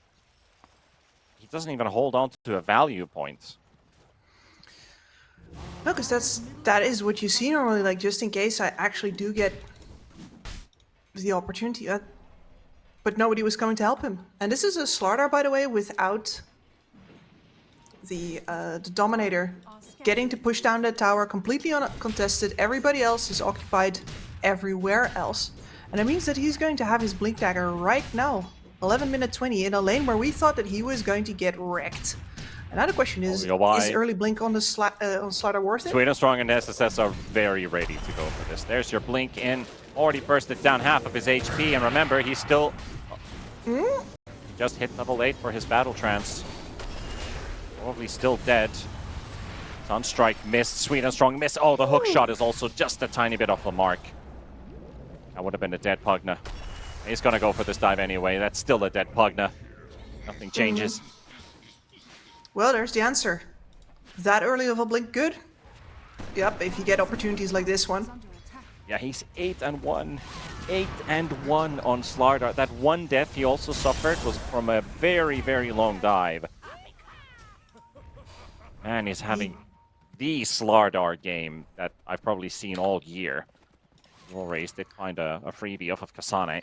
he doesn't even hold on to a value point. No, because that is what you see normally, like, just in case I actually do get the opportunity. But nobody was coming to help him. And this is a Slardar, by the way, without the Dominator getting to push down that tower completely uncontested. Everybody else is occupied everywhere else. And it means that he's going to have his Blink Dagger right now. 11 minute 20 in a lane where we thought that he was going to get wrecked. Another question is early Blink on the on Slardar worth it? Swedenstrong and SSS are very ready to go for this. There's your Blink in. Already bursted down half of his HP. And remember, he's still... Just hit level 8 for his Battle Trance. Probably still dead. Sunstrike missed. Swedenstrong missed. Oh, the hook shot is also just a tiny bit off the mark. That would have been a dead Pugna. He's gonna go for this dive anyway. That's still a dead Pugna. Nothing changes. Well, there's the answer. That early of a Blink good? Yep, if you get opportunities like this one. Yeah, he's 8-1. 8-1 on Slardar. That one death he also suffered was from a very, very long dive. And he's having the Slardar game that I've probably seen all year. Race did find a freebie off of Kasane.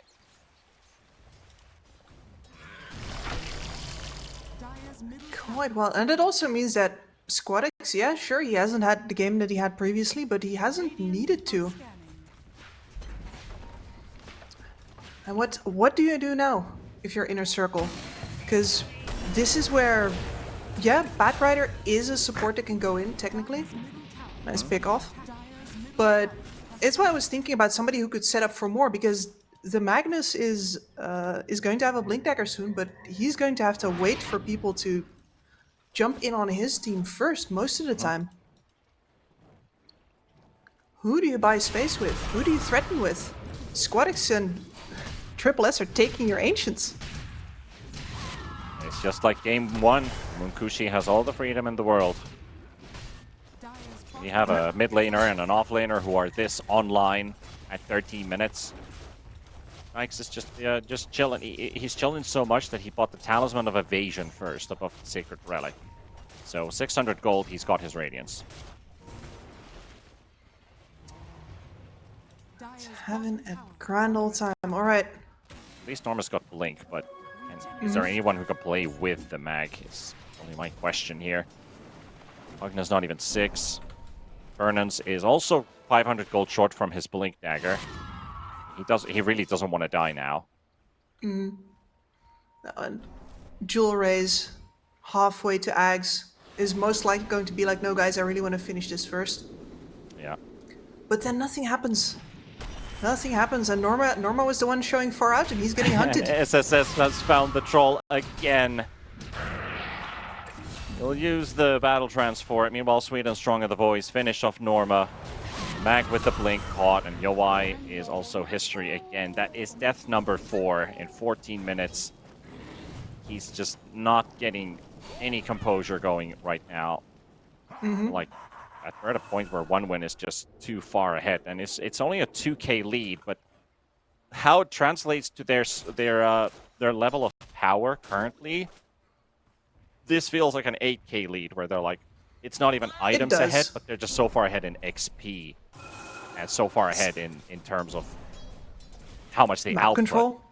Quite well. And it also means that Squadix, yeah, sure, he hasn't had the game that he had previously, but he hasn't needed to. And what do you do now if you're Inner Circle? Because this is where, yeah, Batrider is a support that can go in, technically. Nice pick off. But it's why I was thinking about somebody who could set up for more, because the Magnus is going to have a Blink Dagger soon, but he's going to have to wait for people to jump in on his team first most of the time. Who do you buy space with? Who do you threaten with? Squadix and Triple S are taking your Ancients. It's just like game 1. Munkushi has all the freedom in the world. We have a mid laner and an off laner who are this online at 13 minutes. Nikes is just chilling. He's chilling so much that he bought the Talisman of Evasion first above the Sacred Relic. So 600 gold, he's got his Radiance. Having a grand old time. All right. At least Norma's got Blink, but is there anyone who can play with the mag? Is only my question here. Pugna's not even 6. Vernon's is also 500 gold short from his Blink Dagger. He really doesn't want to die now. And Jewel Raise halfway to Ags is most likely going to be like, no guys, I really want to finish this first. Yeah. But then nothing happens. Nothing happens, and Norma was the one showing far out, and he's getting hunted. SSS has found the troll again. He'll use the Battle Trance for it. Meanwhile, Swedenstrong and the boys finish off Norma. Mag with the Blink caught, and Yoai is also history again. That is death number 4 in 14 minutes. He's just not getting any composure going right now. Like, we're at a point where one win is just too far ahead, and it's only a 2k lead, but how it translates to their level of power currently, this feels like an 8k lead, where they're like, it's not even items ahead, but they're just so far ahead in XP, and so far ahead in terms of how much they output. Control.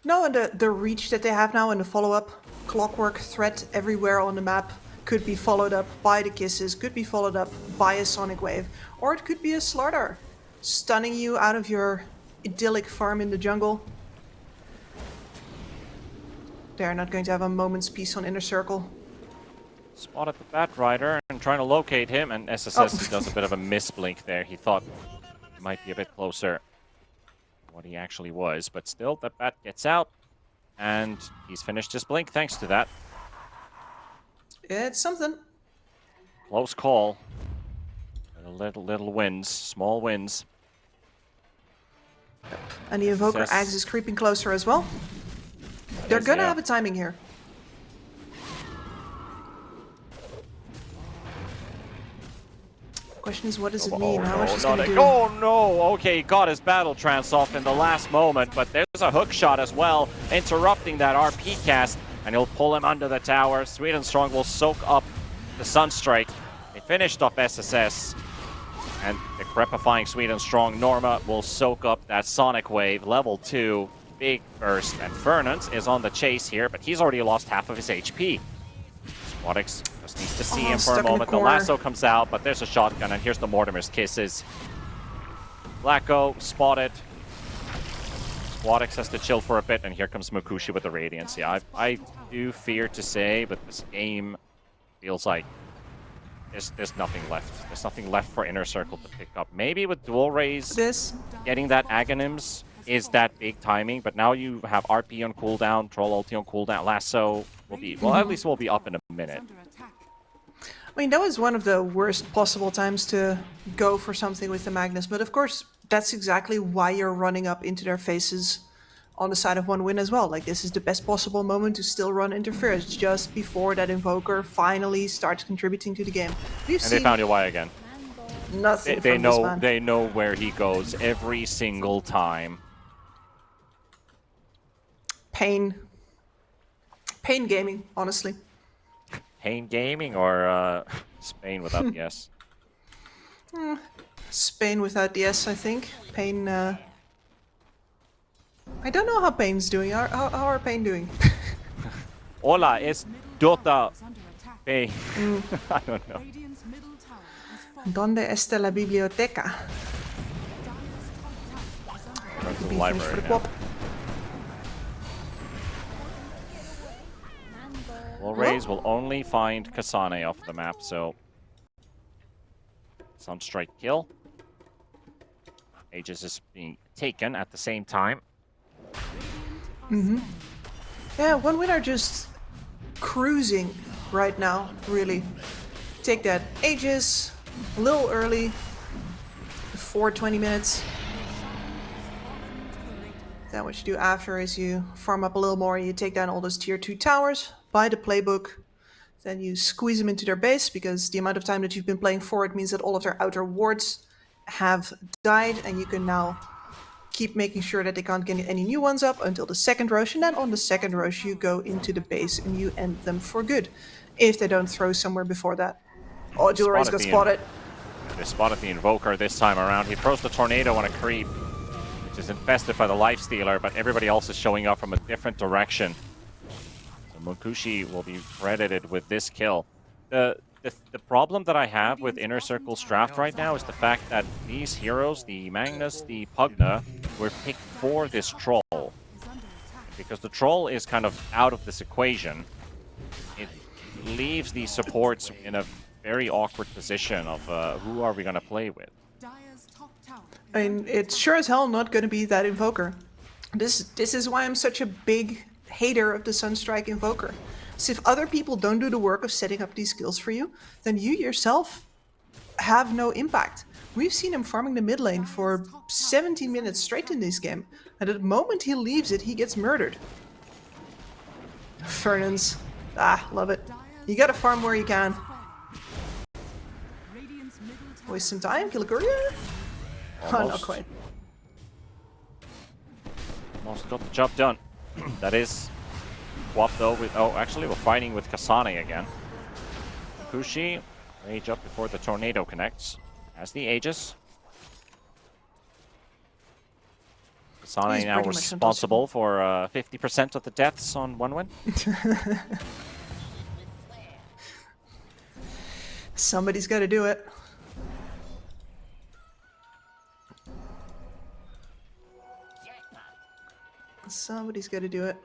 No, and the reach that they have now and the follow-up, clockwork threat everywhere on the map, could be followed up by the kisses, could be followed up by a sonic wave, or it could be a Slardar stunning you out of your idyllic farm in the jungle. They're not going to have a moment's peace on Inner Circle. Spotted the Batrider and trying to locate him, and SSS does a bit of a misblink there. He thought he might be a bit closer to what he actually was, but still, the Bat gets out, and he's finished his blink thanks to that. It's something. Close call. Little wins, small wins. And the Invoker Axe is creeping closer as well. They're gonna have a timing here. Question is, what does it mean? How much is gonna do? Oh no! Okay, got his Battle Trance off in the last moment, but there's a hook shot as well, interrupting that RP cast, and he'll pull him under the tower. Swedenstrong will soak up the Sunstrike. They finished off SSS. And the crepifying sweet and strong Norma will soak up that Sonic Wave. Level 2, big burst. And Fernand is on the chase here, but he's already lost half of his HP. Squadix just needs to see him for a stuck in the moment. The corner. lasso comes out, but there's a shotgun, and here's the Mortimer's Kisses. Blacko spotted. Squadix has to chill for a bit, and here comes Mukushi with the Radiance. Yeah, I do fear to say, but this game feels like there's nothing left. There's nothing left for Inner Circle to pick up. Maybe with Dual Rays, getting that Aghanims is that big timing, but now you have RP on cooldown, Troll ulti on cooldown, Lasso will be, well, at least will be up in a minute. I mean, that was one of the worst possible times to go for something with the Magnus, but of course, that's exactly why you're running up into their faces on the side of 1 win as well. Like, this is the best possible moment to still run interference just before that Invoker finally starts contributing to the game. And they found Iwai again. Nothing They from this know man. they know where he goes every single time. Pain gaming, honestly. Pain Gaming or Spain without the S? Spain without the S, I think. Pain, I don't know how Pain's doing. How are Pain doing? Hola, es Dota Pain. I don't know. Donde está la biblioteca? Go to the Be finished library for the now. quap. Well, Rays will only find Kasane off the map, so Sunstrike kill. Aegis is being taken at the same time. Yeah, 1 win are just cruising right now, really. Take that Aegis a little early, before 20 minutes. Then what you do after is you farm up a little more, you take down all those tier 2 towers, buy the playbook, then you squeeze them into their base, because the amount of time that you've been playing for it means that all of their outer wards have died, and you can now keep making sure that they can't get any new ones up until the second rush, and then on the second rush you go into the base and you end them for good, if they don't throw somewhere before that. Oh, Dual Rays got spotted. They spotted the Invoker this time around. He throws the Tornado on a creep, which is infested by the Lifestealer, but everybody else is showing up from a different direction. So Mukushi will be credited with this kill. The problem that I have with Inner Circle's draft right now is the fact that these heroes, the Magnus, the Pugna, were picked for this Troll. Because the Troll is kind of out of this equation. It leaves the supports in a very awkward position of who are we going to play with. I mean, it's sure as hell not going to be that Invoker. This is why I'm such a big hater of the Sunstrike Invoker. So if other people don't do the work of setting up these skills for you, then you yourself have no impact. We've seen him farming the mid lane for 17 minutes straight in this game, and at the moment he leaves it, he gets murdered. Fernand's. Love it. You gotta farm where you can. Waste some time, kill a courier? Oh, not Almost. quite. Almost got the job done. That is swap though with, oh, actually we're fighting with Kasane again. Mukushi, rage up before the Tornado connects. Has the Aegis. Kasane He's now pretty much responsible for 50% of the deaths on 1 win. Somebody's gotta do it. Somebody's gotta do it.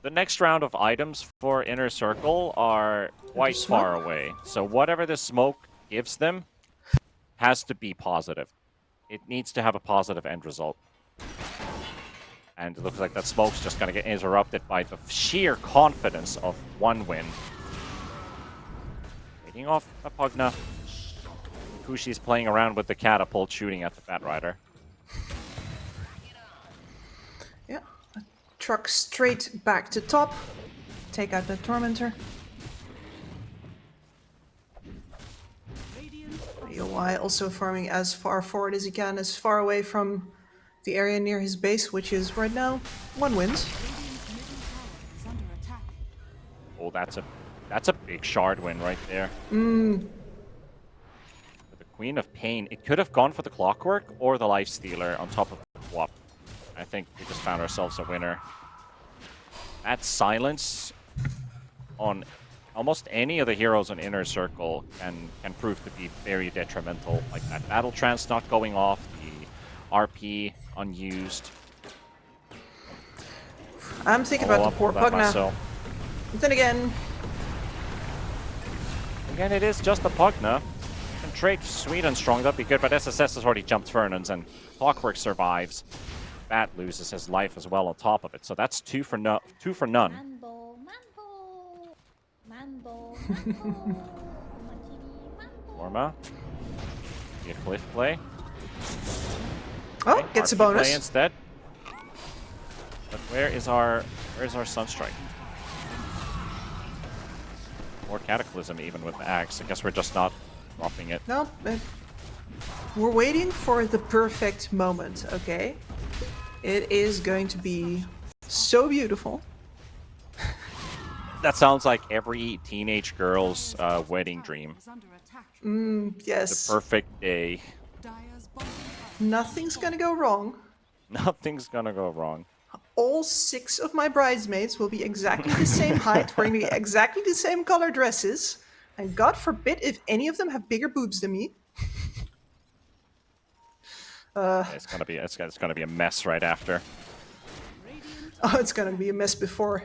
The next round of items for Inner Circle are quite far away. So whatever the smoke gives them has to be positive. It needs to have a positive end result. And it looks like that smoke's just going to get interrupted by the sheer confidence of 1 win. Taking off the Pugna. Kushi's playing around with the catapult, shooting at the Bat Rider. Yeah. Truck straight back to top. Take out the Tormentor. Iwai also farming as far forward as he can, as far away from the area near his base, which is right now 1 wins. Oh, that's a big shard win right there. With the Queen of Pain. It could have gone for the Clockwork or the Lifestealer on top of the Swap. I think we just found ourselves a winner. That silence on almost any of the heroes in Inner Circle can prove to be very detrimental. Like that Battle Trance not going off, the RP unused. I'm thinking about the poor Pug now. myself. But then again, Again, it is just a Pugna. Can trade Sweet and Strong, that'd be good, but SSS has already jumped Fernan's and Clockwork survives. Bat loses his life as well on top of it, so that's two for none. Mambo, mambo, mambo, mambo. Norma. Be a cliff play. oh, Okay, gets a RP play bonus. instead. But where's our Sunstrike? Or Cataclysm even with the axe. I guess we're just not dropping it. No, we're waiting for the perfect moment, okay? It is going to be so beautiful. That sounds like every teenage girl's wedding dream. Is under attack. The Yes, perfect day. Dire's bottom tower. nothing's gonna go wrong. Nothing's gonna go wrong. All 6 of my bridesmaids will be exactly the same height, wearing exactly the same color dresses. And God forbid if any of them have bigger boobs than me. It's gonna be a mess right after. Oh, it's gonna be a mess before.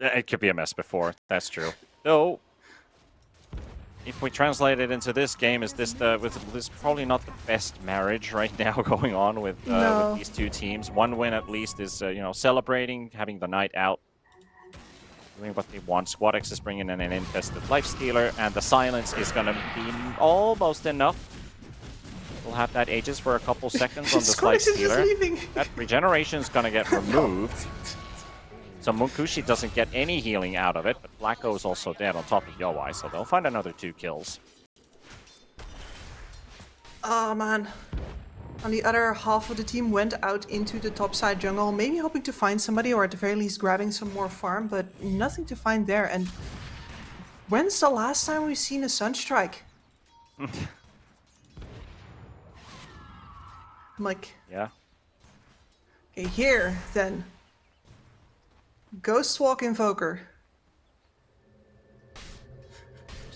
It could be a mess before. That's true. Though, if we translate it into this game, is this probably not the best marriage right now going on with No. these two teams? One win at least is celebrating, having the night out, doing what they want. SquadX is bringing in an infested Lifestealer, and the silence is gonna be almost enough. We'll have that Aegis for a couple seconds on this SquadX is just Lifestealer. leaving. That regeneration is gonna get removed. So Munkushi doesn't get any healing out of it, but Blacko is also dead on top of Yowai, so they'll find another 2 kills. Oh man. And the other half of the team went out into the topside jungle, maybe hoping to find somebody or at the very least grabbing some more farm, but nothing to find there. And when's the last time we've seen a Sunstrike? I'm like, Yeah. okay, here then. Ghostwalk Invoker.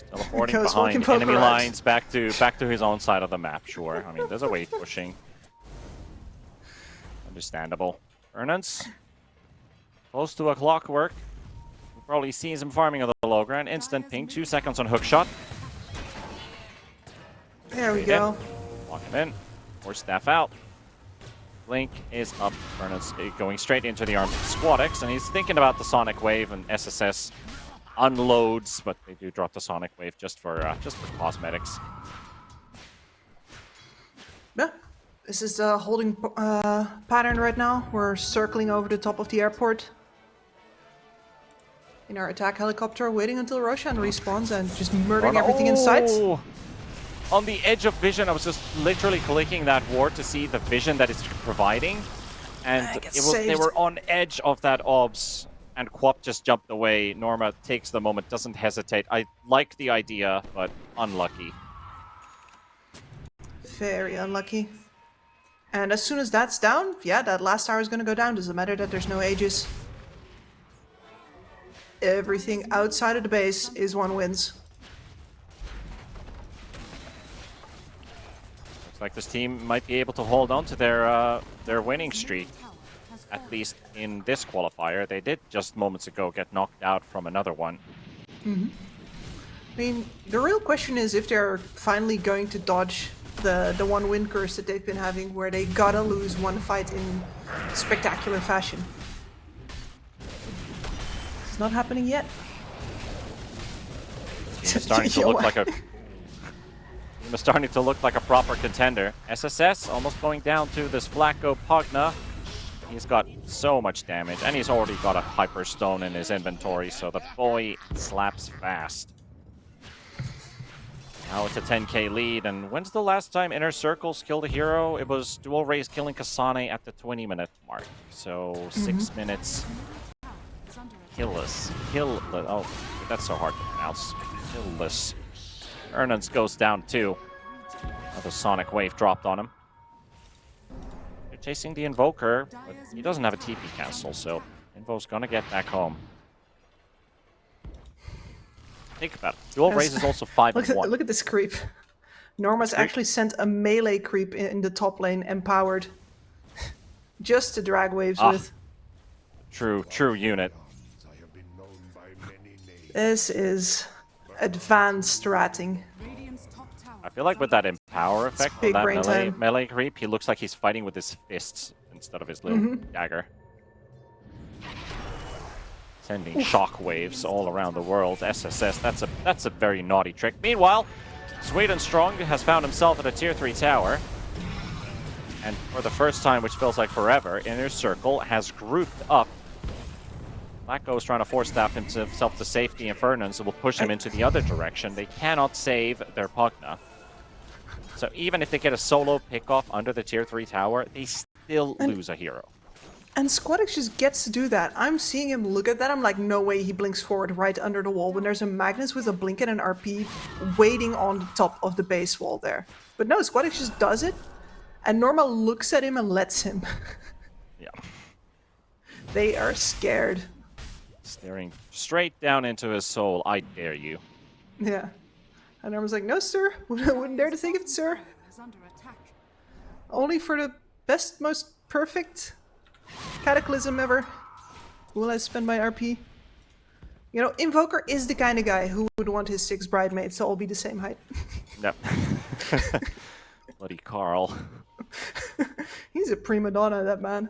Teleporting Goes behind walking poker enemy out. lines back to his own side of the map, sure. I mean, there's a wave pushing. Understandable. Ernance. Close to a Clockwork. We'll probably see some farming of the low ground. Instant ping, 2 seconds on hookshot. There we Wait go. Lock him in. Or staff out. Blink is up. Ernance going straight into the arms of SquadX, and he's thinking about the Sonic Wave, and SSS unloads, but they do drop the Sonic Wave just for cosmetics. Yeah, this is the holding pattern right now. We're circling over the top of the airport in our attack helicopter, waiting until Roshan respawns and just murdering everything in sight. Oh! On the edge of vision, I was just literally clicking that ward to see the vision that it's providing, and I get they saved. were on edge of that obs, and Quap just jumped away. Norma takes the moment, doesn't hesitate. I like the idea, but unlucky. Very unlucky. And as soon as that's down, yeah, that last tower is gonna go down. Doesn't matter that there's no Aegis. Everything outside of the base is 1 wins. Looks like this team might be able to hold on to their winning streak, at least in this qualifier. They did just moments ago get knocked out from another one. I mean, the real question is if they're finally going to dodge the 1 win curse that they've been having, where they gotta lose 1 fight in spectacular fashion. It's not happening yet. It's starting to look like a starting to look like a proper contender. SSS almost going down to this Flacco Pugna. He's got so much damage, and he's already got a Hyper Stone in his inventory, so the boy slaps fast. Now it's a 10k lead, and when's the last time Inner Circles killed a hero? It was Dual Rays killing Kasane at the 20-minute mark. So 6 minutes. Killless. Oh, that's so hard to pronounce. Killless. Ernance goes down too. Another Sonic Wave dropped on him. They're chasing the Invoker, but he doesn't have a TP castle, so Invo's gonna get back home. Think about it. Dual Raise is also 5 and 1. Look at this creep. Norma's actually sent a melee creep in the top lane, empowered. Just to drag waves with. True unit. This is advanced ratting. Radiant's top tower I feel like with that Empower effect on big that brain time. melee creep, he looks like he's fighting with his fists instead of his little dagger. Sending shock waves all around the world. SSS, that's a very naughty trick. Meanwhile, Sweden Strong has found himself at a tier 3 tower. And for the first time, which feels like forever, Inner Circle has grouped up. Blacko is trying to force staff himself to safety, and Fernandes will push him into the other direction. They cannot save their Pugna. So even if they get a solo pickoff under the tier 3 tower, they still lose a hero. And Squadix just gets to do that. I'm seeing him look at that. I'm like, no way he blinks forward right under the wall when there's a Magnus with a blink and an RP waiting on the top of the base wall there. But no, Squadix just does it. And Norma looks at him and lets him. Yeah. They are scared. Staring straight down into his soul. I dare you. Yeah. And Norma's like, no, sir. Wouldn't dare to think of it, sir. is under attack. Only for the best, most perfect cataclysm ever will I spend my RP. You know, Invoker is the kind of guy who would want his 6 bridesmaids to all be the same height. Yep. Bloody Carl. He's a prima donna, that man.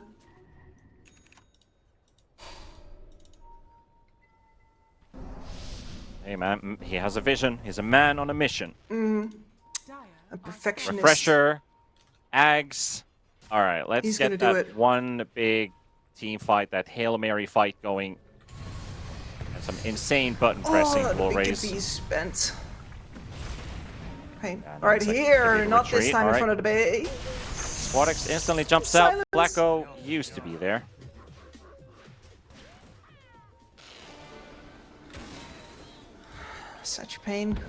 Hey man, he has a vision. He's a man on a mission. Dire A perfectionist. Refresher, Ags. All right, let's He's get gonna do that it. one big team fight, that Hail Mary fight going. And some insane button pressing Oh, will the raise. be spent. Pain. Yeah, All right, it's like here, maybe a not this retreat, time all in right. front of the base. Squadix instantly jumps out. Silence. Blacko used to be there. Such pain.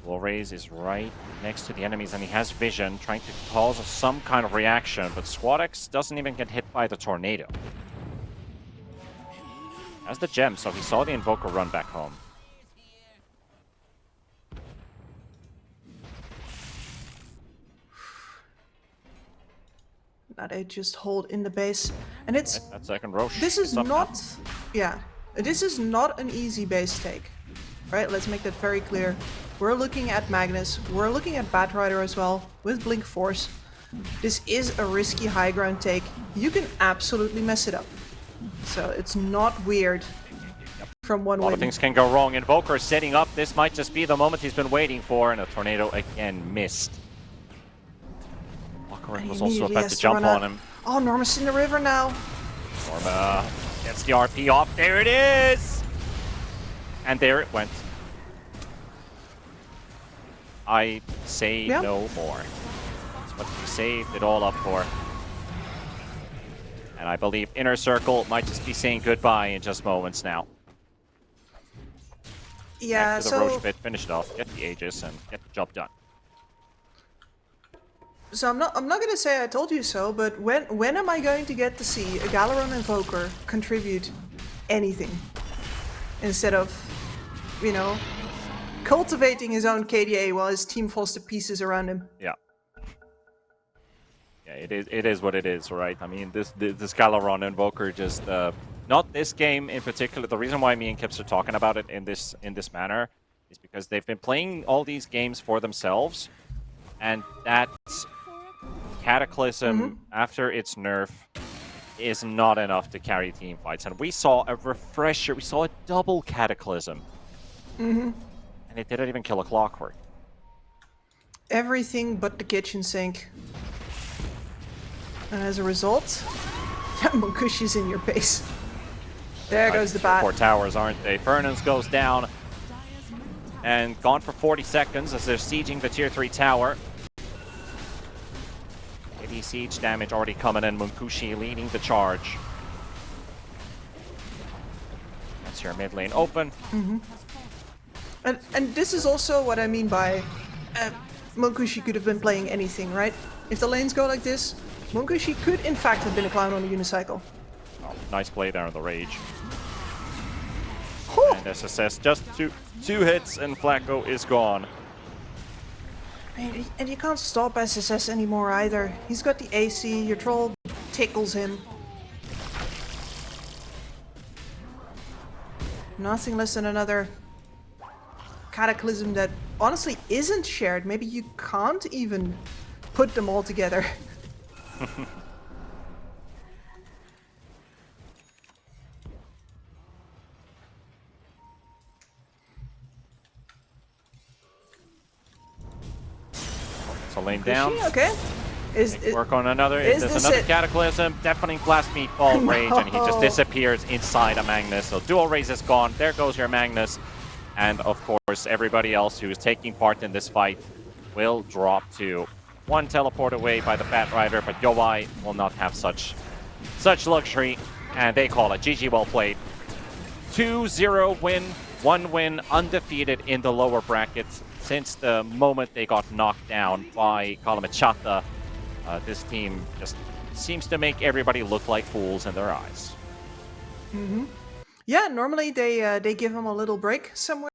Will raise is right next to the enemies, and he has vision, trying to cause some kind of reaction, but Squadix doesn't even get hit by the tornado. Has the gem, so he saw the Invoker run back home. Now they just hold in the base. And it's... That second Roche. This is is up now. not... Yeah. This is not an easy base take. Right, let's make that very clear. We're looking at Magnus. We're looking at Batrider as well, with Blink Force. This is a risky high ground take. You can absolutely mess it up. So it's not weird from one A lot of win. things can go wrong. Invoker setting up. This might just be the moment he's been waiting for, and a tornado again missed. Walker And he was also immediately about has to to jump run on out. him. Oh, Norma's in the river now. Norma gets the RP off. There it is! And there it went. I say Yeah. no more. That's what we saved it all up for. And I believe Inner Circle might just be saying goodbye in just moments now. Yeah, After the Roche so... bit, finish it off, get the Aegis, and get the job done. So I'm not gonna say I told you so, but when am I going to get to see a Galaron Invoker contribute anything? Instead of, you know, cultivating his own KDA while his team falls to pieces around him. Yeah. Yeah, it is what it is, right? I mean, this Galaron Invoker just not this game in particular. The reason why me and Kips are talking about it in this manner is because they've been playing all these games for themselves, and that Cataclysm after its nerf is not enough to carry team fights. And we saw a refresher, we saw a double Cataclysm, and it didn't even kill a Clockwork. Everything but the kitchen sink. And as a result, Monkushi's in your base. There goes the bat. 4 towers, aren't they? Fernandes goes down Dire's middle tower and gone for 40 seconds as they're sieging the tier 3 tower. AD siege damage already coming in. Munkushi leading the charge. That's your mid lane open. And this is also what I mean by Monkushi could have been playing anything, right? If the lanes go like this, Monkushi could in fact have been a clown on a unicycle. Oh, nice play there on the Rage. Whew. And SSS just two hits and Flacco is gone. And you can't stop SSS anymore either. He's got the AC, your troll tickles him. Nothing less than another cataclysm that honestly isn't shared. Maybe you can't even put them all together. So lane down. Okay. Work on another. is There's this another it? Cataclysm. Deafening Blast Meatball Rage, and he just No. disappears inside a Magnus. So dual raise is gone. There goes your Magnus. And of course, everybody else who is taking part in this fight will drop to one teleport away by the Bat Rider, but Yowai will not have such luxury, and they call it GG well played. 2-0 win, 1 win, undefeated in the lower brackets since the moment they got knocked down by Kalamachata. This team just seems to make everybody look like fools in their eyes. Yeah, normally they give him a little break somewhere.